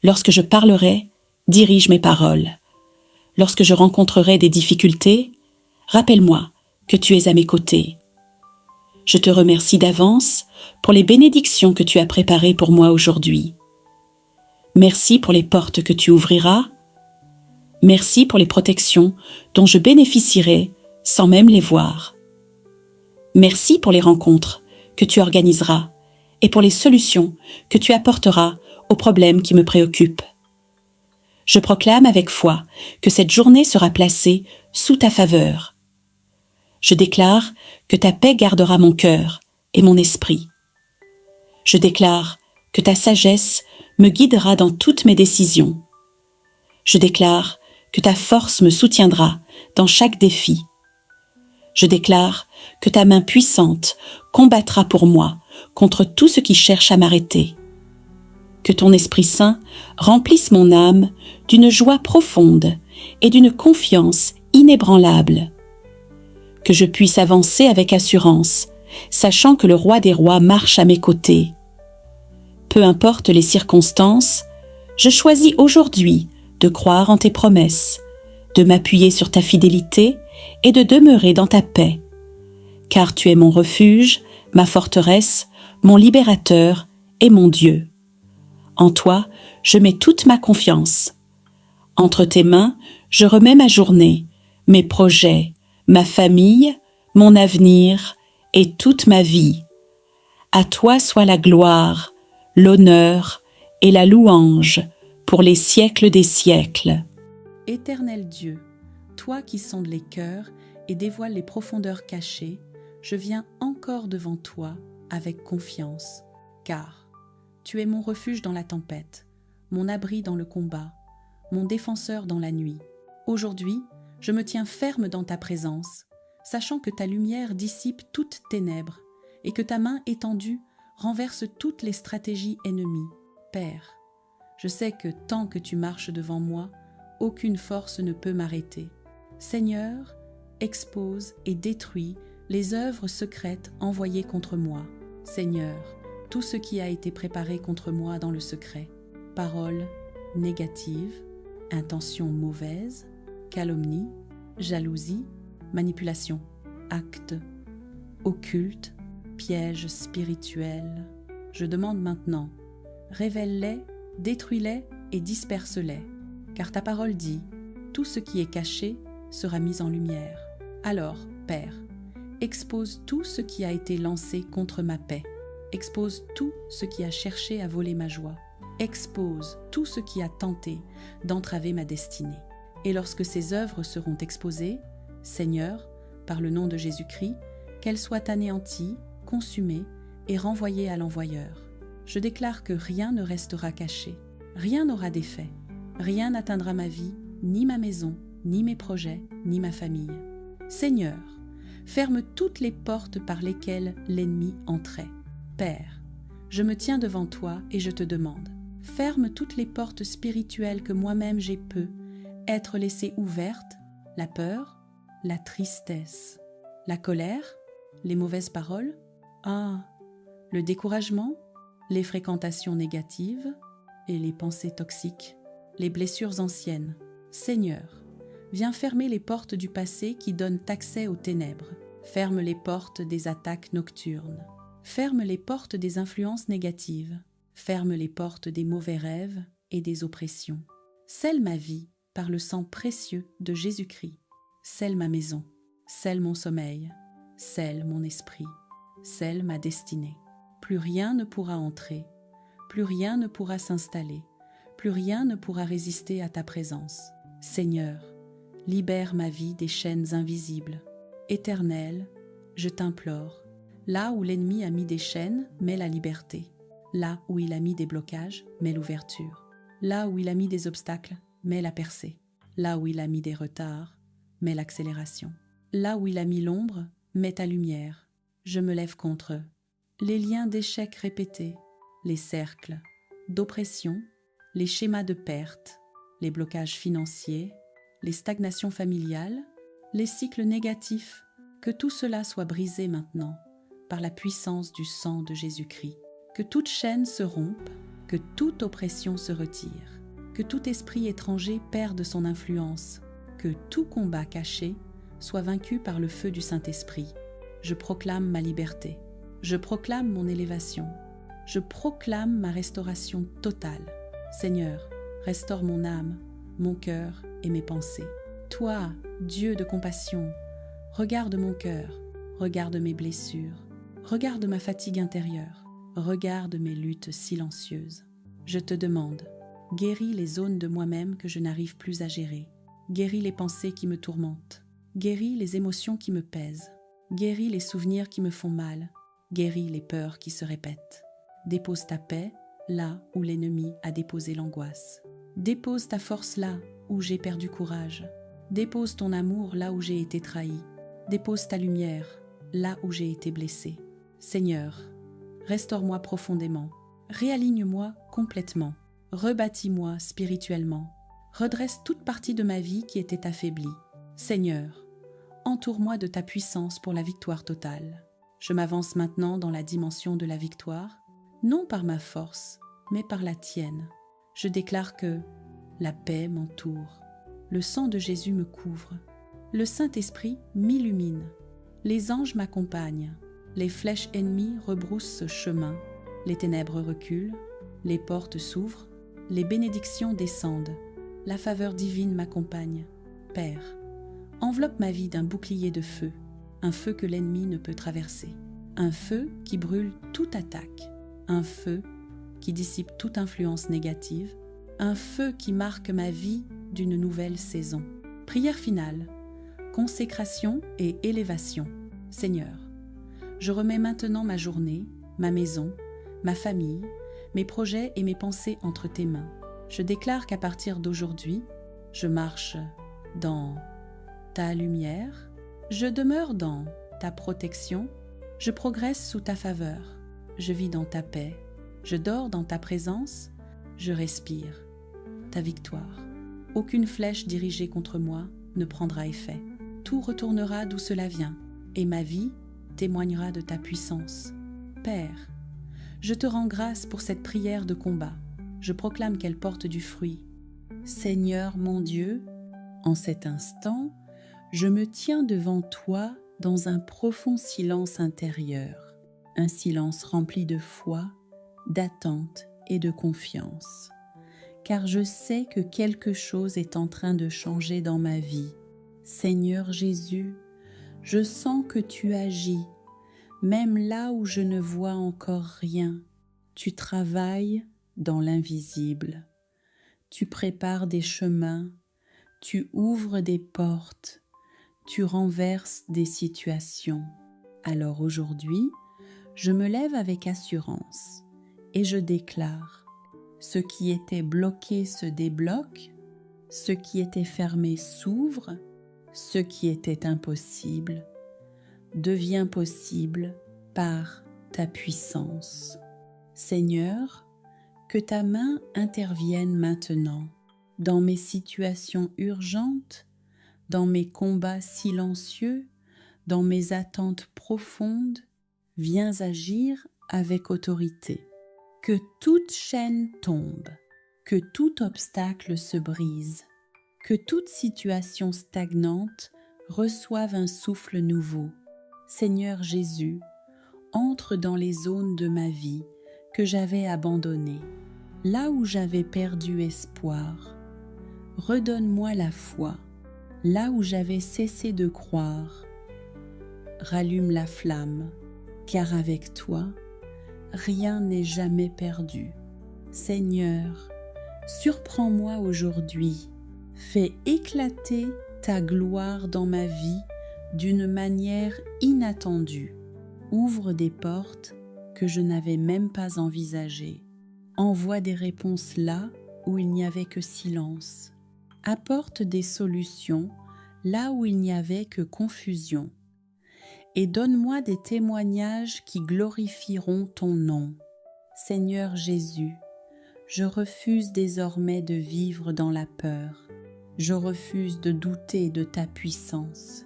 Lorsque je parlerai, dirige mes paroles. Lorsque je rencontrerai des difficultés, rappelle-moi que tu es à mes côtés. Je te remercie d'avance pour les bénédictions que tu as préparées pour moi aujourd'hui. Merci pour les portes que tu ouvriras. Merci pour les protections dont je bénéficierai sans même les voir. Merci pour les rencontres que tu organiseras et pour les solutions que tu apporteras aux problèmes qui me préoccupent. Je proclame avec foi que cette journée sera placée sous ta faveur. Je déclare que ta paix gardera mon cœur et mon esprit. Je déclare que ta sagesse me guidera dans toutes mes décisions. Je déclare que ta force me soutiendra dans chaque défi. Je déclare que ta main puissante combattra pour moi contre tout ce qui cherche à m'arrêter. Que ton Esprit Saint remplisse mon âme d'une joie profonde et d'une confiance inébranlable. Que je puisse avancer avec assurance, sachant que le Roi des Rois marche à mes côtés. Peu importe les circonstances, je choisis aujourd'hui de croire en tes promesses, de m'appuyer sur ta fidélité et de demeurer dans ta paix. Car tu es mon refuge, ma forteresse, mon libérateur et mon Dieu. En toi, je mets toute ma confiance. Entre tes mains, je remets ma journée, mes projets, ma famille, mon avenir et toute ma vie. À toi soit la gloire, l'honneur et la louange pour les siècles des siècles. Éternel Dieu, toi qui sondes les cœurs et dévoiles les profondeurs cachées, je viens encore devant toi avec confiance, car tu es mon refuge dans la tempête, mon abri dans le combat, mon défenseur dans la nuit. Aujourd'hui, je me tiens ferme dans ta présence, sachant que ta lumière dissipe toute ténèbres et que ta main étendue renverse toutes les stratégies ennemies. Père, je sais que tant que tu marches devant moi, aucune force ne peut m'arrêter. Seigneur, expose et détruis les œuvres secrètes envoyées contre moi. Seigneur, tout ce qui a été préparé contre moi dans le secret, paroles négatives, intentions mauvaises, calomnie, jalousie, manipulation, actes occultes, pièges spirituels. Je demande maintenant, révèle-les, détruis-les et disperse-les, car ta parole dit, tout ce qui est caché sera mis en lumière. Alors, Père, expose tout ce qui a été lancé contre ma paix. Expose tout ce qui a cherché à voler ma joie. Expose tout ce qui a tenté d'entraver ma destinée. Et lorsque ces œuvres seront exposées, Seigneur, par le nom de Jésus-Christ, qu'elles soient anéanties, consumées et renvoyées à l'envoyeur. Je déclare que rien ne restera caché, rien n'aura d'effet, rien n'atteindra ma vie, ni ma maison, ni mes projets, ni ma famille. Seigneur, ferme toutes les portes par lesquelles l'ennemi entrait. Père, je me tiens devant toi et je te demande, ferme toutes les portes spirituelles que moi-même j'ai pu être laissées ouvertes, la peur, la tristesse, la colère, les mauvaises paroles, le découragement, les fréquentations négatives et les pensées toxiques, les blessures anciennes. Seigneur, viens fermer les portes du passé qui donnent accès aux ténèbres. Ferme les portes des attaques nocturnes. Ferme les portes des influences négatives. Ferme les portes des mauvais rêves et des oppressions. Scelle ma vie par le sang précieux de Jésus-Christ. Scelle ma maison. Scelle mon sommeil. Scelle mon esprit. Scelle ma destinée. Plus rien ne pourra entrer. Plus rien ne pourra s'installer. Plus rien ne pourra résister à ta présence. Seigneur, libère ma vie des chaînes invisibles. Éternel, je t'implore, là où l'ennemi a mis des chaînes, mets la liberté. Là où il a mis des blocages, mets l'ouverture. Là où il a mis des obstacles, mets la percée. Là où il a mis des retards, mets l'accélération. Là où il a mis l'ombre, mets ta lumière. Je me lève contre eux. Les liens d'échecs répétés, les cercles d'oppression, les schémas de perte, les blocages financiers, les stagnations familiales, les cycles négatifs, que tout cela soit brisé maintenant par la puissance du sang de Jésus-Christ. Que toute chaîne se rompe, que toute oppression se retire, que tout esprit étranger perde son influence, que tout combat caché soit vaincu par le feu du Saint-Esprit. Je proclame ma liberté, je proclame mon élévation, je proclame ma restauration totale. Seigneur, restaure mon âme, mon cœur et mes pensées. Toi, Dieu de compassion, regarde mon cœur, regarde mes blessures, regarde ma fatigue intérieure, regarde mes luttes silencieuses. Je te demande, guéris les zones de moi-même que je n'arrive plus à gérer, guéris les pensées qui me tourmentent, guéris les émotions qui me pèsent, guéris les souvenirs qui me font mal, guéris les peurs qui se répètent. Dépose ta paix là où l'ennemi a déposé l'angoisse. Dépose ta force là où j'ai perdu courage. Dépose ton amour là où j'ai été trahi. Dépose ta lumière là où j'ai été blessé. Seigneur, restaure-moi profondément. Réaligne-moi complètement. Rebâtis-moi spirituellement. Redresse toute partie de ma vie qui était affaiblie. Seigneur, entoure-moi de ta puissance pour la victoire totale. Je m'avance maintenant dans la dimension de la victoire, non par ma force, mais par la tienne. Je déclare que la paix m'entoure, le sang de Jésus me couvre, le Saint-Esprit m'illumine, les anges m'accompagnent, les flèches ennemies rebroussent ce chemin, les ténèbres reculent, les portes s'ouvrent, les bénédictions descendent, la faveur divine m'accompagne. Père, enveloppe ma vie d'un bouclier de feu, un feu que l'ennemi ne peut traverser, un feu qui brûle toute attaque, un feu qui dissipe toute influence négative, un feu qui marque ma vie d'une nouvelle saison. Prière finale, consécration et élévation. Seigneur, je remets maintenant ma journée, ma maison, ma famille, mes projets et mes pensées entre tes mains. Je déclare qu'à partir d'aujourd'hui, je marche dans ta lumière, je demeure dans ta protection, je progresse sous ta faveur, je vis dans ta paix, je dors dans ta présence, je respire ta victoire. Aucune flèche dirigée contre moi ne prendra effet. Tout retournera d'où cela vient, et ma vie témoignera de ta puissance. Père, je te rends grâce pour cette prière de combat. Je proclame qu'elle porte du fruit. Seigneur mon Dieu, en cet instant, je me tiens devant toi dans un profond silence intérieur, un silence rempli de foi, d'attente et de confiance. Car je sais que quelque chose est en train de changer dans ma vie. Seigneur Jésus, je sens que tu agis, même là où je ne vois encore rien. Tu travailles dans l'invisible. Tu prépares des chemins, tu ouvres des portes, tu renverses des situations. Alors aujourd'hui, je me lève avec assurance et je déclare: ce qui était bloqué se débloque, ce qui était fermé s'ouvre, ce qui était impossible devient possible par ta puissance. Seigneur, que ta main intervienne maintenant dans mes situations urgentes, dans mes combats silencieux, dans mes attentes profondes. Viens agir avec autorité. Que toute chaîne tombe, que tout obstacle se brise, que toute situation stagnante reçoive un souffle nouveau. Seigneur Jésus, entre dans les zones de ma vie que j'avais abandonnées, là où j'avais perdu espoir. Redonne-moi la foi, là où j'avais cessé de croire. Rallume la flamme, car avec toi, rien n'est jamais perdu. Seigneur, surprends-moi aujourd'hui. Fais éclater ta gloire dans ma vie d'une manière inattendue. Ouvre des portes que je n'avais même pas envisagées. Envoie des réponses là où il n'y avait que silence. Apporte des solutions là où il n'y avait que confusion. Et donne-moi des témoignages qui glorifieront ton nom. Seigneur Jésus, je refuse désormais de vivre dans la peur. Je refuse de douter de ta puissance.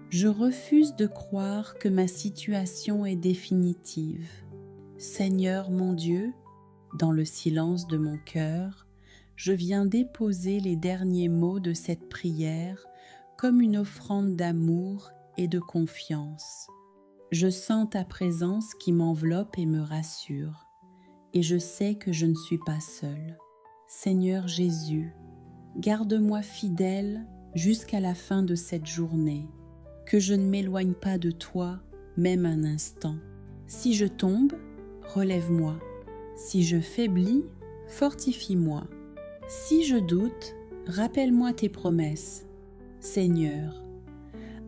Je refuse de croire que ma situation est définitive. Seigneur mon Dieu, dans le silence de mon cœur, je viens déposer les derniers mots de cette prière comme une offrande d'amour et de confiance. Je sens ta présence qui m'enveloppe et me rassure, et je sais que je ne suis pas seule. Seigneur Jésus, garde-moi fidèle jusqu'à la fin de cette journée, que je ne m'éloigne pas de toi, même un instant. Si je tombe, relève-moi. Si je faiblis, fortifie-moi. Si je doute, rappelle-moi tes promesses. Seigneur,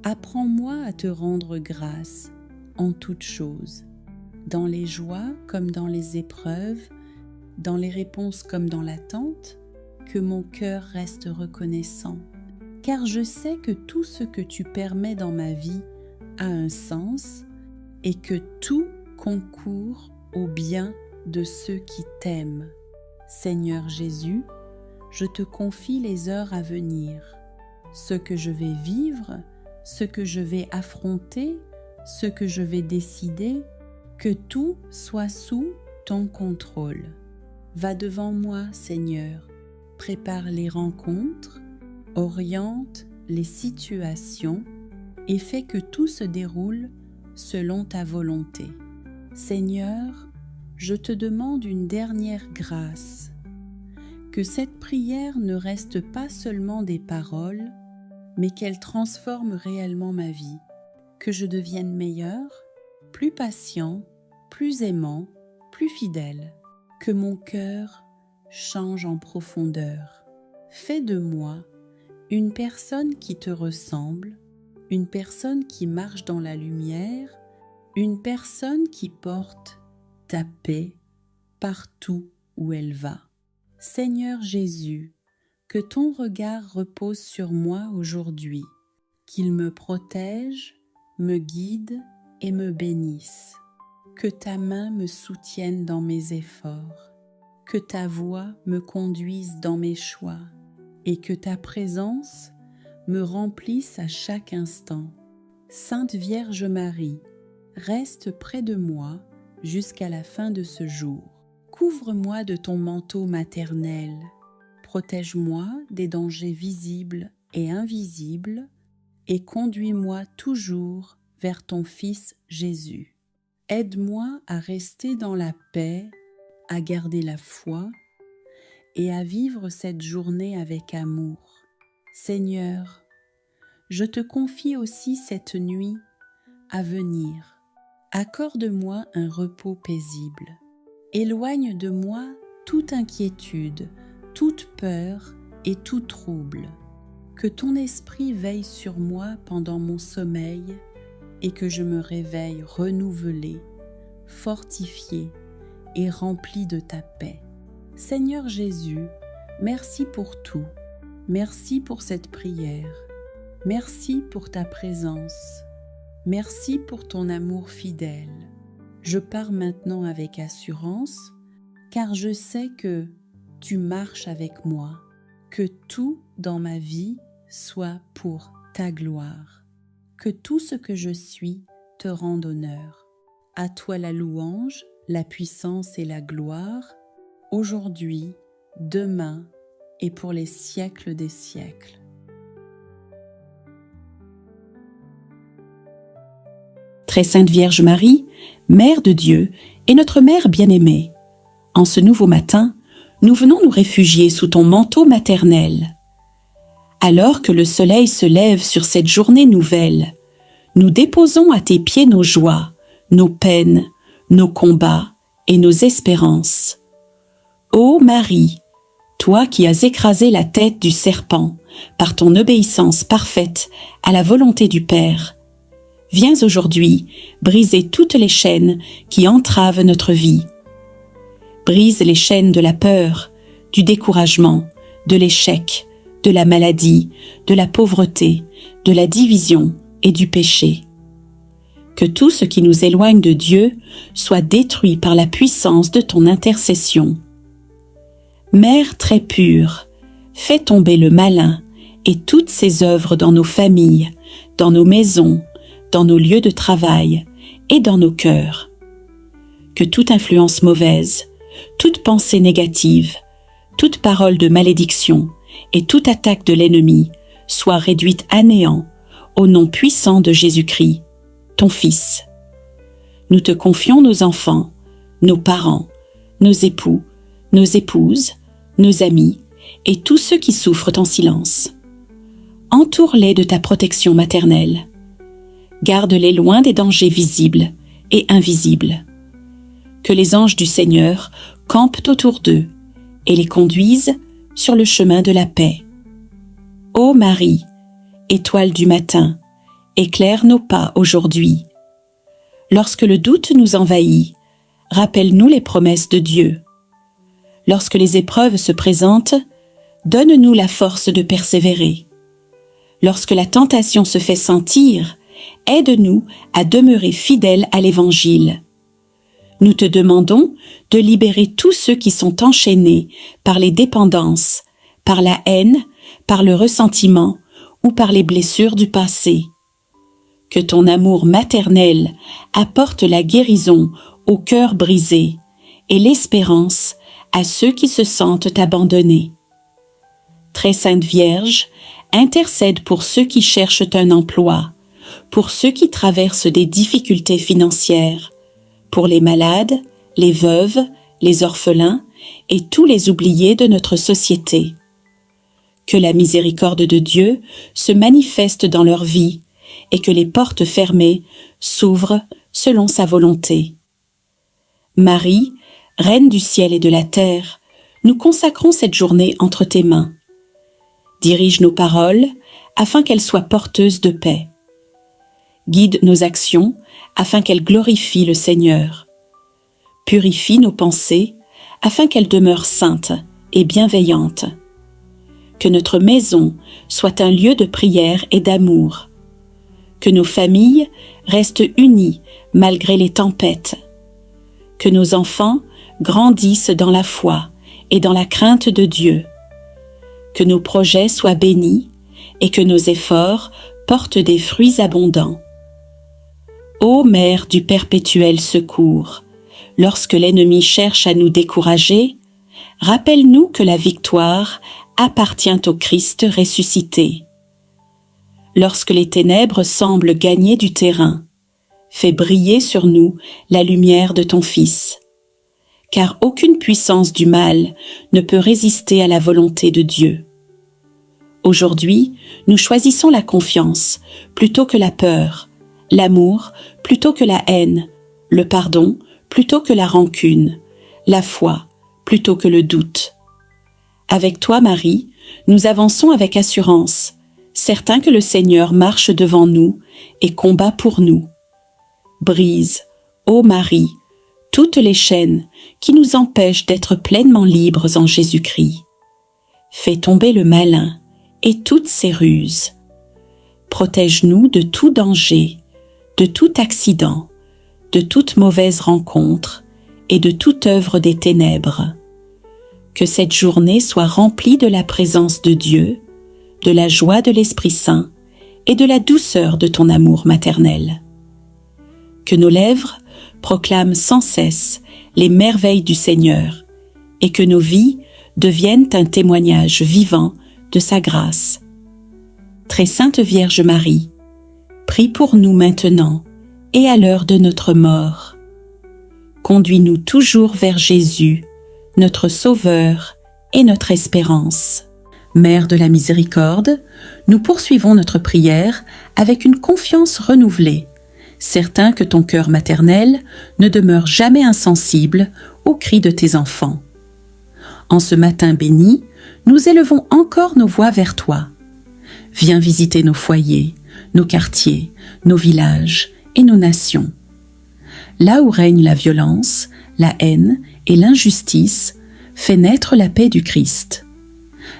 apprends-moi à te rendre grâce en toutes choses, dans les joies comme dans les épreuves, dans les réponses comme dans l'attente, que mon cœur reste reconnaissant. Car je sais que tout ce que tu permets dans ma vie a un sens et que tout concourt au bien de ceux qui t'aiment. Seigneur Jésus, je te confie les heures à venir, ce que je vais vivre, ce que je vais affronter, ce que je vais décider, que tout soit sous ton contrôle. Va devant moi, Seigneur, prépare les rencontres, oriente les situations et fais que tout se déroule selon ta volonté. Seigneur, je te demande une dernière grâce, que cette prière ne reste pas seulement des paroles, mais qu'elle transforme réellement ma vie, que je devienne meilleur, plus patient, plus aimant, plus fidèle, que mon cœur change en profondeur. Fais de moi une personne qui te ressemble, une personne qui marche dans la lumière, une personne qui porte ta paix, partout où elle va. Seigneur Jésus, que ton regard repose sur moi aujourd'hui, qu'il me protège, me guide et me bénisse. Que ta main me soutienne dans mes efforts, que ta voix me conduise dans mes choix et que ta présence me remplisse à chaque instant. Sainte Vierge Marie, reste près de moi jusqu'à la fin de ce jour. Couvre-moi de ton manteau maternel, protège-moi des dangers visibles et invisibles et conduis-moi toujours vers ton Fils Jésus. Aide-moi à rester dans la paix, à garder la foi et à vivre cette journée avec amour. Seigneur, je te confie aussi cette nuit à venir. Accorde-moi un repos paisible. Éloigne de moi toute inquiétude, toute peur et tout trouble. Que ton esprit veille sur moi pendant mon sommeil et que je me réveille renouvelé, fortifié et rempli de ta paix. Seigneur Jésus, merci pour tout. Merci pour cette prière. Merci pour ta présence. Merci pour ton amour fidèle. Je pars maintenant avec assurance, car je sais que tu marches avec moi, que tout dans ma vie soit pour ta gloire, que tout ce que je suis te rende honneur. À toi la louange, la puissance et la gloire, aujourd'hui, demain et pour les siècles des siècles. Très sainte Vierge Marie, Mère de Dieu et notre Mère bien-aimée, en ce nouveau matin, nous venons nous réfugier sous ton manteau maternel. Alors que le soleil se lève sur cette journée nouvelle, nous déposons à tes pieds nos joies, nos peines, nos combats et nos espérances. Ô Marie, toi qui as écrasé la tête du serpent par ton obéissance parfaite à la volonté du Père, viens aujourd'hui briser toutes les chaînes qui entravent notre vie. Brise les chaînes de la peur, du découragement, de l'échec, de la maladie, de la pauvreté, de la division et du péché. Que tout ce qui nous éloigne de Dieu soit détruit par la puissance de ton intercession. Mère très pure, fais tomber le malin et toutes ses œuvres dans nos familles, dans nos maisons, dans nos lieux de travail et dans nos cœurs. Que toute influence mauvaise, toute pensée négative, toute parole de malédiction et toute attaque de l'ennemi soit réduite à néant au nom puissant de Jésus-Christ, ton Fils. Nous te confions nos enfants, nos parents, nos époux, nos épouses, nos amis et tous ceux qui souffrent en silence. Entoure-les de ta protection maternelle. Garde-les loin des dangers visibles et invisibles. Que les anges du Seigneur campent autour d'eux et les conduisent sur le chemin de la paix. Ô Marie, étoile du matin, éclaire nos pas aujourd'hui. Lorsque le doute nous envahit, rappelle-nous les promesses de Dieu. Lorsque les épreuves se présentent, donne-nous la force de persévérer. Lorsque la tentation se fait sentir, aide-nous à demeurer fidèles à l'Évangile. Nous te demandons de libérer tous ceux qui sont enchaînés par les dépendances, par la haine, par le ressentiment ou par les blessures du passé. Que ton amour maternel apporte la guérison au cœur brisé et l'espérance à ceux qui se sentent abandonnés. Très sainte Vierge, intercède pour ceux qui cherchent un emploi, pour ceux qui traversent des difficultés financières, pour les malades, les veuves, les orphelins et tous les oubliés de notre société. Que la miséricorde de Dieu se manifeste dans leur vie et que les portes fermées s'ouvrent selon sa volonté. Marie, Reine du ciel et de la terre, nous consacrons cette journée entre tes mains. Dirige nos paroles afin qu'elles soient porteuses de paix. Guide nos actions afin qu'elles glorifient le Seigneur. Purifie nos pensées afin qu'elle demeure sainte et bienveillante. Que notre maison soit un lieu de prière et d'amour. Que nos familles restent unies malgré les tempêtes. Que nos enfants grandissent dans la foi et dans la crainte de Dieu. Que nos projets soient bénis et que nos efforts portent des fruits abondants. Ô Mère du perpétuel secours, lorsque l'ennemi cherche à nous décourager, rappelle-nous que la victoire appartient au Christ ressuscité. Lorsque les ténèbres semblent gagner du terrain, fais briller sur nous la lumière de ton Fils. Car aucune puissance du mal ne peut résister à la volonté de Dieu. Aujourd'hui, nous choisissons la confiance plutôt que la peur, l'amour plutôt que la haine, le pardon plutôt que la rancune, la foi plutôt que le doute. Avec toi, Marie, nous avançons avec assurance, certains que le Seigneur marche devant nous et combat pour nous. Brise, ô Marie, toutes les chaînes qui nous empêchent d'être pleinement libres en Jésus-Christ. Fais tomber le malin et toutes ses ruses. Protège-nous de tout danger, de tout accident, de toute mauvaise rencontre et de toute œuvre des ténèbres. Que cette journée soit remplie de la présence de Dieu, de la joie de l'Esprit Saint et de la douceur de ton amour maternel. Que nos lèvres proclament sans cesse les merveilles du Seigneur et que nos vies deviennent un témoignage vivant de sa grâce. Très Sainte Vierge Marie, prie pour nous maintenant et à l'heure de notre mort. Conduis-nous toujours vers Jésus, notre Sauveur et notre espérance. Mère de la miséricorde, nous poursuivons notre prière avec une confiance renouvelée, certain que ton cœur maternel ne demeure jamais insensible aux cris de tes enfants. En ce matin béni, nous élevons encore nos voix vers toi. Viens visiter nos foyers, nos quartiers, nos villages et nos nations. Là où règne la violence, la haine et l'injustice, fais naître la paix du Christ.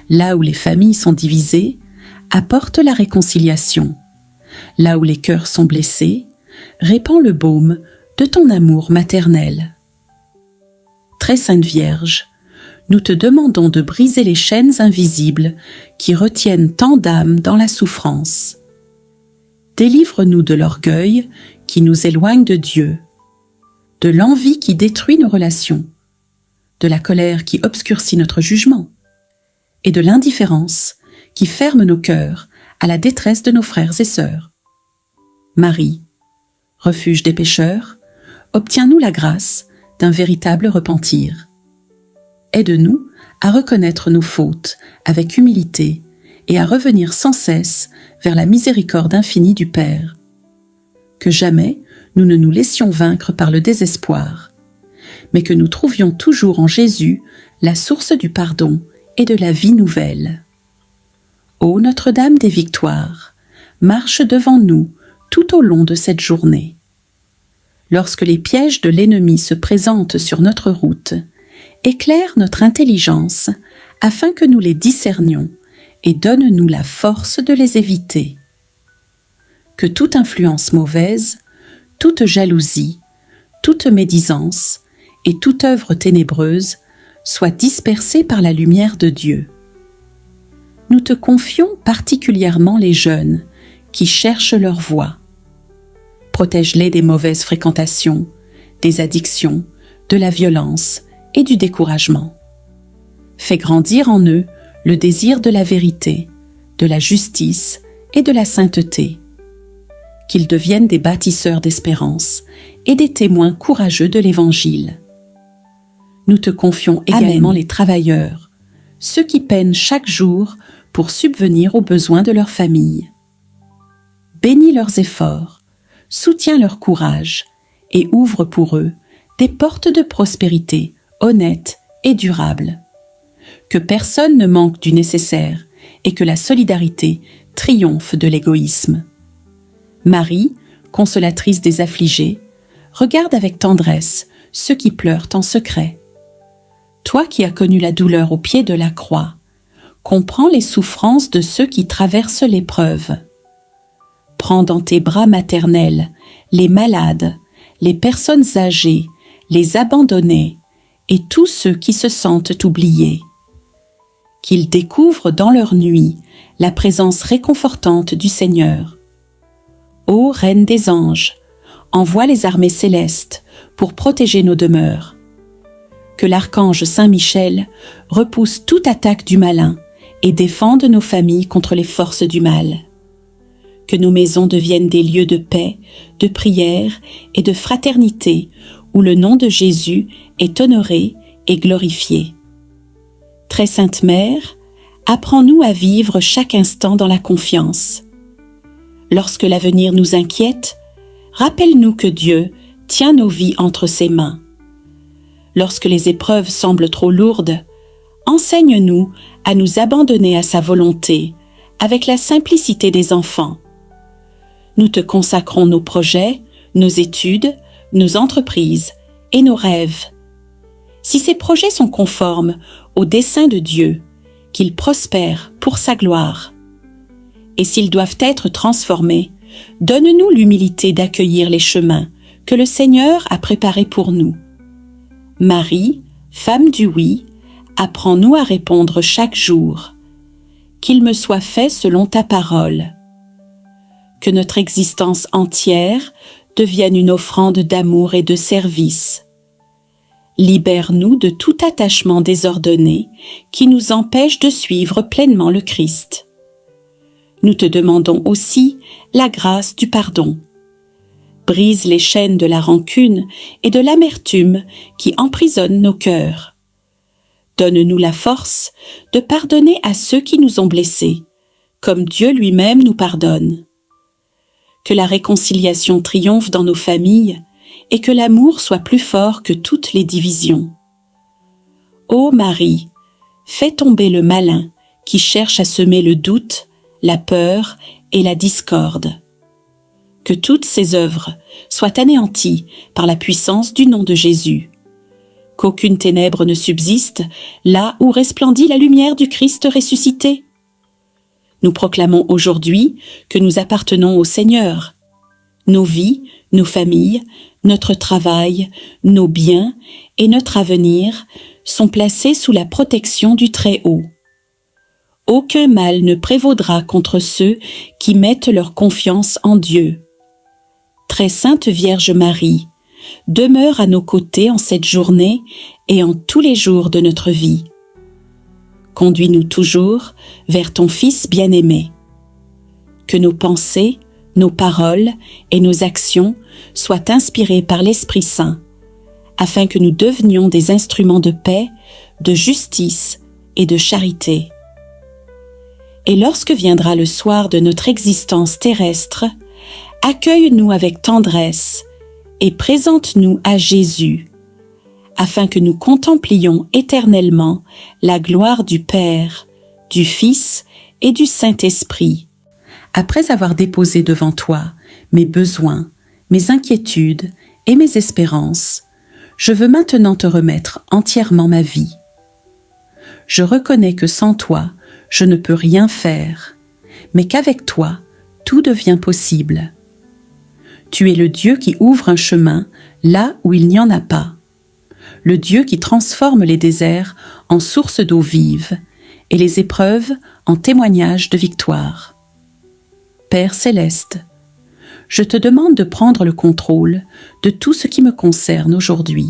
Là où les familles sont divisées, apporte la réconciliation. Là où les cœurs sont blessés, répands le baume de ton amour maternel. Très Sainte Vierge, nous te demandons de briser les chaînes invisibles qui retiennent tant d'âmes dans la souffrance. Délivre-nous de l'orgueil qui nous éloigne de Dieu, de l'envie qui détruit nos relations, de la colère qui obscurcit notre jugement, et de l'indifférence qui ferme nos cœurs à la détresse de nos frères et sœurs. Marie, refuge des pécheurs, obtiens-nous la grâce d'un véritable repentir. Aide-nous à reconnaître nos fautes avec humilité et à revenir sans cesse vers la miséricorde infinie du Père. Que jamais nous ne nous laissions vaincre par le désespoir, mais que nous trouvions toujours en Jésus la source du pardon et de la vie nouvelle. Ô Notre-Dame des Victoires, marche devant nous tout au long de cette journée. Lorsque les pièges de l'ennemi se présentent sur notre route, éclaire notre intelligence afin que nous les discernions et donne-nous la force de les éviter. Que toute influence mauvaise, toute jalousie, toute médisance et toute œuvre ténébreuse soit dispersée par la lumière de Dieu. Nous te confions particulièrement les jeunes qui cherchent leur voie. Protège-les des mauvaises fréquentations, des addictions, de la violence et du découragement. Fais grandir en eux le désir de la vérité, de la justice et de la sainteté. Qu'ils deviennent des bâtisseurs d'espérance et des témoins courageux de l'Évangile. Nous te confions également les travailleurs, ceux qui peinent chaque jour pour subvenir aux besoins de leur famille. Bénis leurs efforts, soutiens leur courage et ouvre pour eux des portes de prospérité honnêtes et durables. Que personne ne manque du nécessaire et que la solidarité triomphe de l'égoïsme. Marie, consolatrice des affligés, regarde avec tendresse ceux qui pleurent en secret. Toi qui as connu la douleur au pied de la croix, comprends les souffrances de ceux qui traversent l'épreuve. Prends dans tes bras maternels les malades, les personnes âgées, les abandonnés et tous ceux qui se sentent oubliés. Qu'ils découvrent dans leur nuit la présence réconfortante du Seigneur. Ô Reine des anges, envoie les armées célestes pour protéger nos demeures. Que l'archange Saint Michel repousse toute attaque du malin et défende nos familles contre les forces du mal. Que nos maisons deviennent des lieux de paix, de prière et de fraternité où le nom de Jésus est honoré et glorifié. Très Sainte Mère, apprends-nous à vivre chaque instant dans la confiance. Lorsque l'avenir nous inquiète, rappelle-nous que Dieu tient nos vies entre ses mains. Lorsque les épreuves semblent trop lourdes, enseigne-nous à nous abandonner à sa volonté avec la simplicité des enfants. Nous te consacrons nos projets, nos études, nos entreprises et nos rêves. Si ces projets sont conformes au dessein de Dieu, qu'ils prospèrent pour sa gloire. Et s'ils doivent être transformés, donne-nous l'humilité d'accueillir les chemins que le Seigneur a préparés pour nous. Marie, femme du oui, apprends-nous à répondre chaque jour. Qu'il me soit fait selon ta parole. Que notre existence entière devienne une offrande d'amour et de service. Libère-nous de tout attachement désordonné qui nous empêche de suivre pleinement le Christ. Nous te demandons aussi la grâce du pardon. Brise les chaînes de la rancune et de l'amertume qui emprisonnent nos cœurs. Donne-nous la force de pardonner à ceux qui nous ont blessés, comme Dieu lui-même nous pardonne. Que la réconciliation triomphe dans nos familles et que l'amour soit plus fort que toutes les divisions. Ô Marie, fais tomber le malin qui cherche à semer le doute, la peur et la discorde. Que toutes ces œuvres soient anéanties par la puissance du nom de Jésus. Qu'aucune ténèbre ne subsiste là où resplendit la lumière du Christ ressuscité. Nous proclamons aujourd'hui que nous appartenons au Seigneur. Nos vies, nos familles, notre travail, nos biens et notre avenir sont placés sous la protection du Très-Haut. Aucun mal ne prévaudra contre ceux qui mettent leur confiance en Dieu. Très Sainte Vierge Marie, demeure à nos côtés en cette journée et en tous les jours de notre vie. Conduis-nous toujours vers ton Fils bien-aimé. Que nos pensées, nos paroles et nos actions soient inspirées par l'Esprit Saint, afin que nous devenions des instruments de paix, de justice et de charité. Et lorsque viendra le soir de notre existence terrestre, accueille-nous avec tendresse et présente-nous à Jésus, afin que nous contemplions éternellement la gloire du Père, du Fils et du Saint-Esprit. Après avoir déposé devant toi mes besoins, mes inquiétudes et mes espérances, je veux maintenant te remettre entièrement ma vie. Je reconnais que sans toi, je ne peux rien faire, mais qu'avec toi, tout devient possible. Tu es le Dieu qui ouvre un chemin là où il n'y en a pas, le Dieu qui transforme les déserts en sources d'eau vive et les épreuves en témoignages de victoire. Père céleste, je te demande de prendre le contrôle de tout ce qui me concerne aujourd'hui.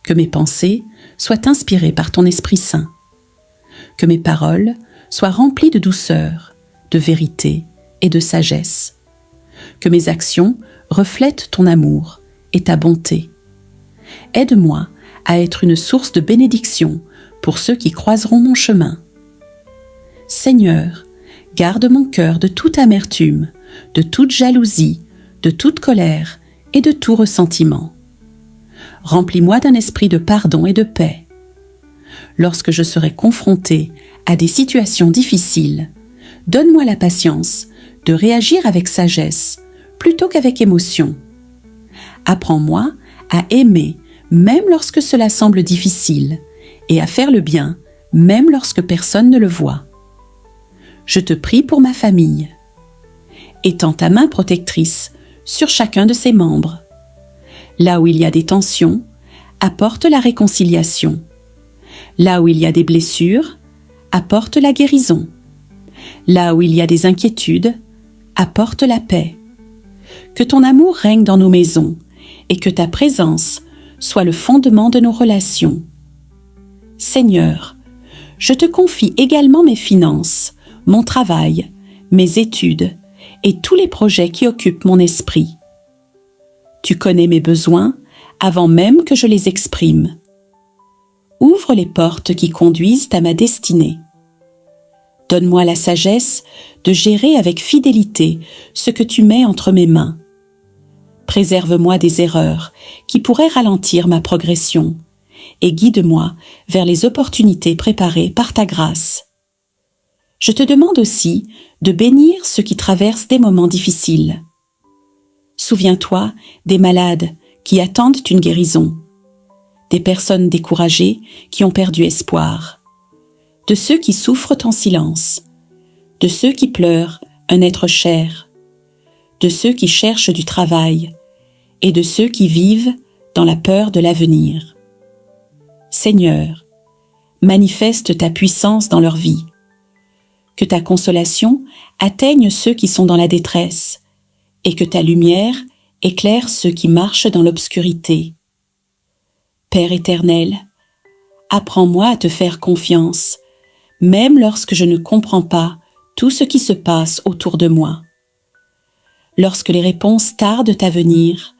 Que mes pensées soient inspirées par ton Esprit Saint. Que mes paroles soient remplies de douceur, de vérité et de sagesse. Que mes actions reflètent ton amour et ta bonté. Aide-moi à être une source de bénédiction pour ceux qui croiseront mon chemin. Seigneur, garde mon cœur de toute amertume, de toute jalousie, de toute colère et de tout ressentiment. Remplis-moi d'un esprit de pardon et de paix. Lorsque je serai confronté à des situations difficiles, donne-moi la patience de réagir avec sagesse plutôt qu'avec émotion. Apprends-moi à aimer même lorsque cela semble difficile et à faire le bien, même lorsque personne ne le voit. Je te prie pour ma famille. Étends ta main protectrice sur chacun de ses membres. Là où il y a des tensions, apporte la réconciliation. Là où il y a des blessures, apporte la guérison. Là où il y a des inquiétudes, apporte la paix. Que ton amour règne dans nos maisons et que ta présence soit le fondement de nos relations. Seigneur, je te confie également mes finances, mon travail, mes études et tous les projets qui occupent mon esprit. Tu connais mes besoins avant même que je les exprime. Ouvre les portes qui conduisent à ma destinée. Donne-moi la sagesse de gérer avec fidélité ce que tu mets entre mes mains. Préserve-moi des erreurs qui pourraient ralentir ma progression et guide-moi vers les opportunités préparées par ta grâce. Je te demande aussi de bénir ceux qui traversent des moments difficiles. Souviens-toi des malades qui attendent une guérison, des personnes découragées qui ont perdu espoir, de ceux qui souffrent en silence, de ceux qui pleurent un être cher, de ceux qui cherchent du travail et de ceux qui vivent dans la peur de l'avenir. Seigneur, manifeste ta puissance dans leur vie. Que ta consolation atteigne ceux qui sont dans la détresse et que ta lumière éclaire ceux qui marchent dans l'obscurité. Père éternel, apprends-moi à te faire confiance, même lorsque je ne comprends pas tout ce qui se passe autour de moi. Lorsque les réponses tardent à venir,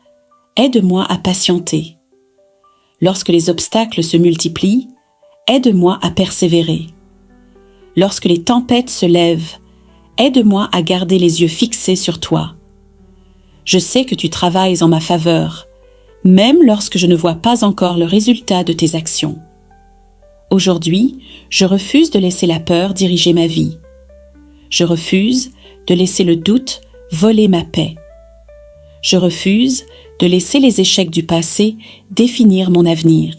aide-moi à patienter. Lorsque les obstacles se multiplient, aide-moi à persévérer. Lorsque les tempêtes se lèvent, aide-moi à garder les yeux fixés sur toi. Je sais que tu travailles en ma faveur, même lorsque je ne vois pas encore le résultat de tes actions. Aujourd'hui, je refuse de laisser la peur diriger ma vie. Je refuse de laisser le doute voler ma paix. Je refuse de laisser les échecs du passé définir mon avenir.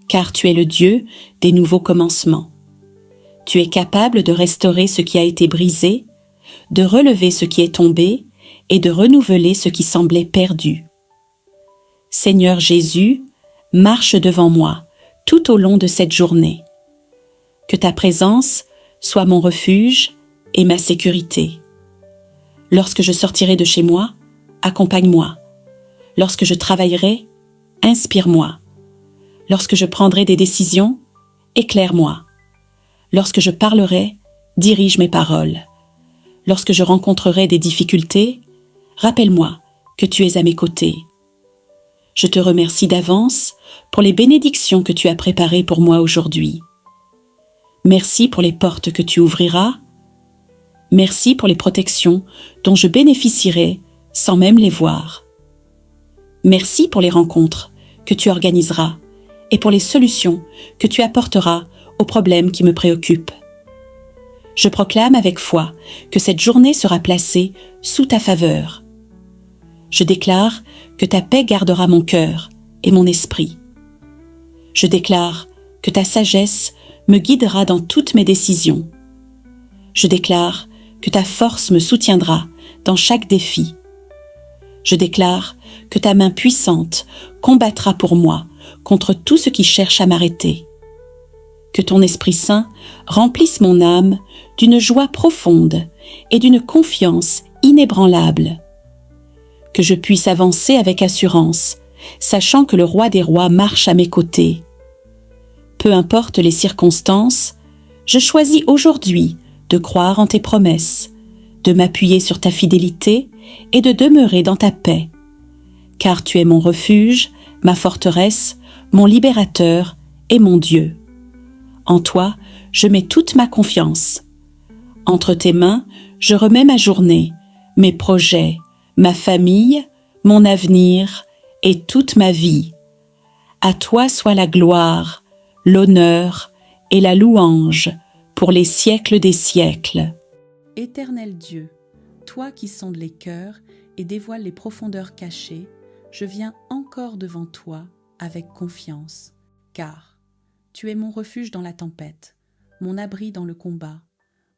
Car tu es le Dieu des nouveaux commencements. Tu es capable de restaurer ce qui a été brisé, de relever ce qui est tombé et de renouveler ce qui semblait perdu. Seigneur Jésus, marche devant moi tout au long de cette journée. Que ta présence soit mon refuge et ma sécurité. Lorsque je sortirai de chez moi, accompagne-moi. Lorsque je travaillerai, inspire-moi. Lorsque je prendrai des décisions, éclaire-moi. Lorsque je parlerai, dirige mes paroles. Lorsque je rencontrerai des difficultés, rappelle-moi que tu es à mes côtés. Je te remercie d'avance pour les bénédictions que tu as préparées pour moi aujourd'hui. Merci pour les portes que tu ouvriras. Merci pour les protections dont je bénéficierai sans même les voir. Merci pour les rencontres que tu organiseras et pour les solutions que tu apporteras aux problèmes qui me préoccupent. Je proclame avec foi que cette journée sera placée sous ta faveur. Je déclare que ta paix gardera mon cœur et mon esprit. Je déclare que ta sagesse me guidera dans toutes mes décisions. Je déclare que ta force me soutiendra dans chaque défi. Je déclare que ta main puissante combattra pour moi contre tout ce qui cherche à m'arrêter. Que ton Esprit Saint remplisse mon âme d'une joie profonde et d'une confiance inébranlable. Que je puisse avancer avec assurance, sachant que le Roi des Rois marche à mes côtés. Peu importe les circonstances, je choisis aujourd'hui de croire en tes promesses, de m'appuyer sur ta fidélité et de demeurer dans ta paix. Car tu es mon refuge, ma forteresse, mon libérateur et mon Dieu. En toi, je mets toute ma confiance. Entre tes mains, je remets ma journée, mes projets, ma famille, mon avenir et toute ma vie. À toi soit la gloire, l'honneur et la louange pour les siècles des siècles. Éternel Dieu, toi qui sondes les cœurs et dévoiles les profondeurs cachées, je viens encore devant toi avec confiance, car tu es mon refuge dans la tempête, mon abri dans le combat,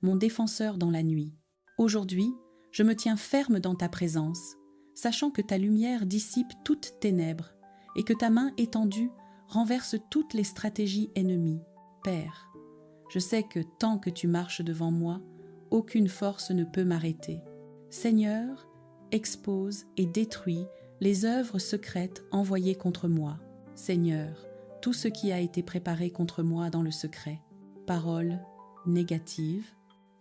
mon défenseur dans la nuit. Aujourd'hui, je me tiens ferme dans ta présence, sachant que ta lumière dissipe toute ténèbres et que ta main étendue renverse toutes les stratégies ennemies. Père, je sais que tant que tu marches devant moi, aucune force ne peut m'arrêter. Seigneur, expose et détruis les œuvres secrètes envoyées contre moi. Seigneur, tout ce qui a été préparé contre moi dans le secret, paroles négatives,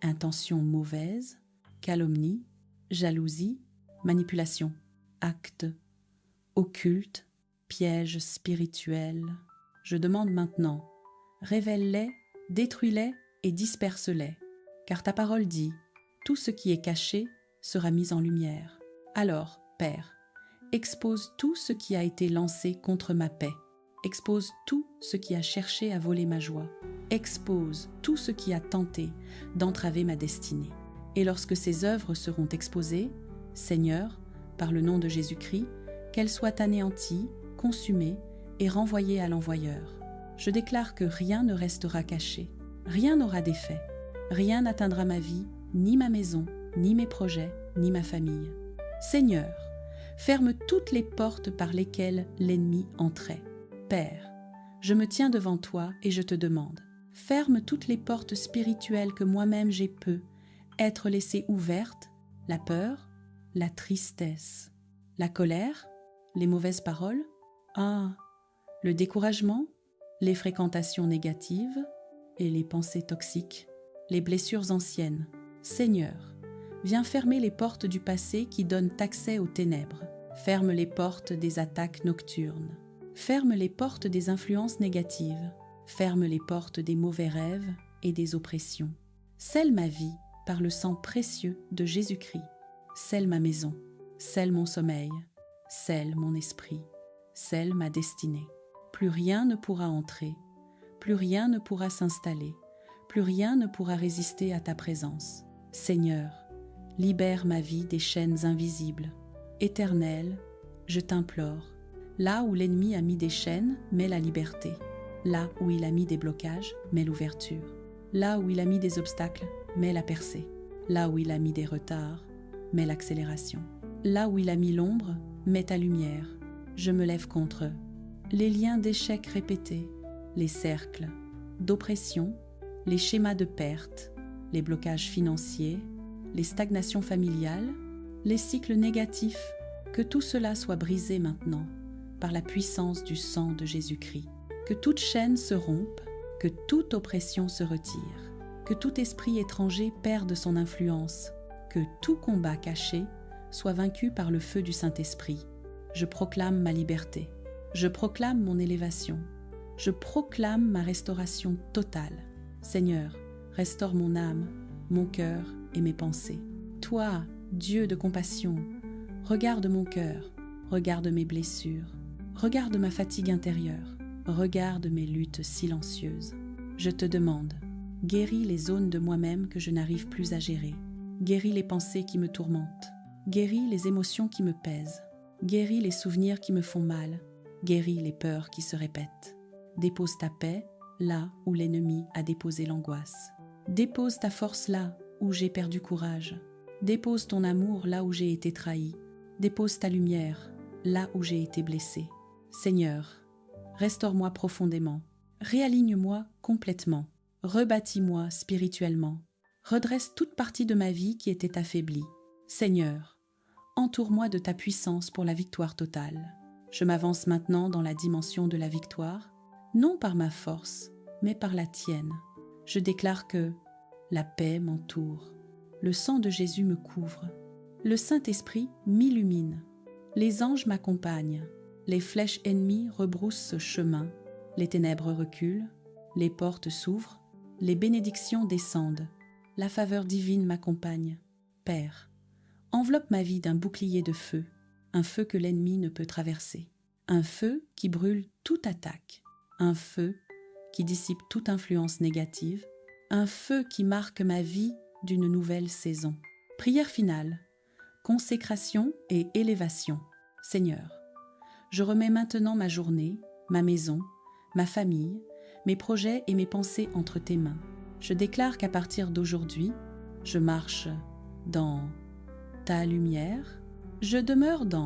intentions mauvaises, calomnie, jalousie, manipulation, actes occultes, pièges spirituels. Je demande maintenant, révèle-les, détruis-les et disperse-les, car ta parole dit, tout ce qui est caché sera mis en lumière. Alors, Père, expose tout ce qui a été lancé contre ma paix. Expose tout ce qui a cherché à voler ma joie. Expose tout ce qui a tenté d'entraver ma destinée. Et lorsque ces œuvres seront exposées, Seigneur, par le nom de Jésus-Christ, qu'elles soient anéanties, consumées et renvoyées à l'envoyeur. Je déclare que rien ne restera caché, rien n'aura d'effet, rien n'atteindra ma vie, ni ma maison, ni mes projets, ni ma famille. Seigneur, ferme toutes les portes par lesquelles l'ennemi entrait. Père, je me tiens devant toi et je te demande, ferme toutes les portes spirituelles que moi-même j'ai pu être laissées ouvertes, la peur, la tristesse, la colère, les mauvaises paroles, le découragement, les fréquentations négatives et les pensées toxiques, les blessures anciennes. Seigneur, viens fermer les portes du passé qui donnent accès aux ténèbres. Ferme les portes des attaques nocturnes. Ferme les portes des influences négatives. Ferme les portes des mauvais rêves et des oppressions. Scelle ma vie par le sang précieux de Jésus-Christ. Scelle ma maison. Scelle mon sommeil. Scelle mon esprit. Scelle ma destinée. Plus rien ne pourra entrer. Plus rien ne pourra s'installer. Plus rien ne pourra résister à ta présence. Seigneur, libère ma vie des chaînes invisibles. Éternel, je t'implore, là où l'ennemi a mis des chaînes, mets la liberté. Là où il a mis des blocages, mets l'ouverture. Là où il a mis des obstacles, mets la percée. Là où il a mis des retards, mets l'accélération. Là où il a mis l'ombre, mets ta lumière. Je me lève contre les liens d'échecs répétés, les cercles d'oppression, les schémas de perte, les blocages financiers, les stagnations familiales, les cycles négatifs, que tout cela soit brisé maintenant par la puissance du sang de Jésus-Christ. Que toute chaîne se rompe, que toute oppression se retire, que tout esprit étranger perde son influence, que tout combat caché soit vaincu par le feu du Saint-Esprit. Je proclame ma liberté, je proclame mon élévation, je proclame ma restauration totale. Seigneur, restaure mon âme, mon cœur et mes pensées. Toi, Dieu de compassion, regarde mon cœur, regarde mes blessures, regarde ma fatigue intérieure, regarde mes luttes silencieuses. Je te demande, guéris les zones de moi-même que je n'arrive plus à gérer, guéris les pensées qui me tourmentent, guéris les émotions qui me pèsent, guéris les souvenirs qui me font mal, guéris les peurs qui se répètent. Dépose ta paix là où l'ennemi a déposé l'angoisse. Dépose ta force là où j'ai perdu courage. Dépose ton amour là où j'ai été trahi. Dépose ta lumière là où j'ai été blessé. Seigneur, restaure-moi profondément. Réaligne-moi complètement. Rebâtis-moi spirituellement. Redresse toute partie de ma vie qui était affaiblie. Seigneur, entoure-moi de ta puissance pour la victoire totale. Je m'avance maintenant dans la dimension de la victoire, non par ma force, mais par la tienne. Je déclare que la paix m'entoure, le sang de Jésus me couvre, le Saint-Esprit m'illumine, les anges m'accompagnent, les flèches ennemies rebroussent ce chemin, les ténèbres reculent, les portes s'ouvrent, les bénédictions descendent, la faveur divine m'accompagne. Père, enveloppe ma vie d'un bouclier de feu, un feu que l'ennemi ne peut traverser, un feu qui brûle toute attaque, un feu qui dissipe toute influence négative, un feu qui marque ma vie d'une nouvelle saison. Prière finale, consécration et élévation. Seigneur, je remets maintenant ma journée, ma maison, ma famille, mes projets et mes pensées entre tes mains. Je déclare qu'à partir d'aujourd'hui, je marche dans ta lumière, je demeure dans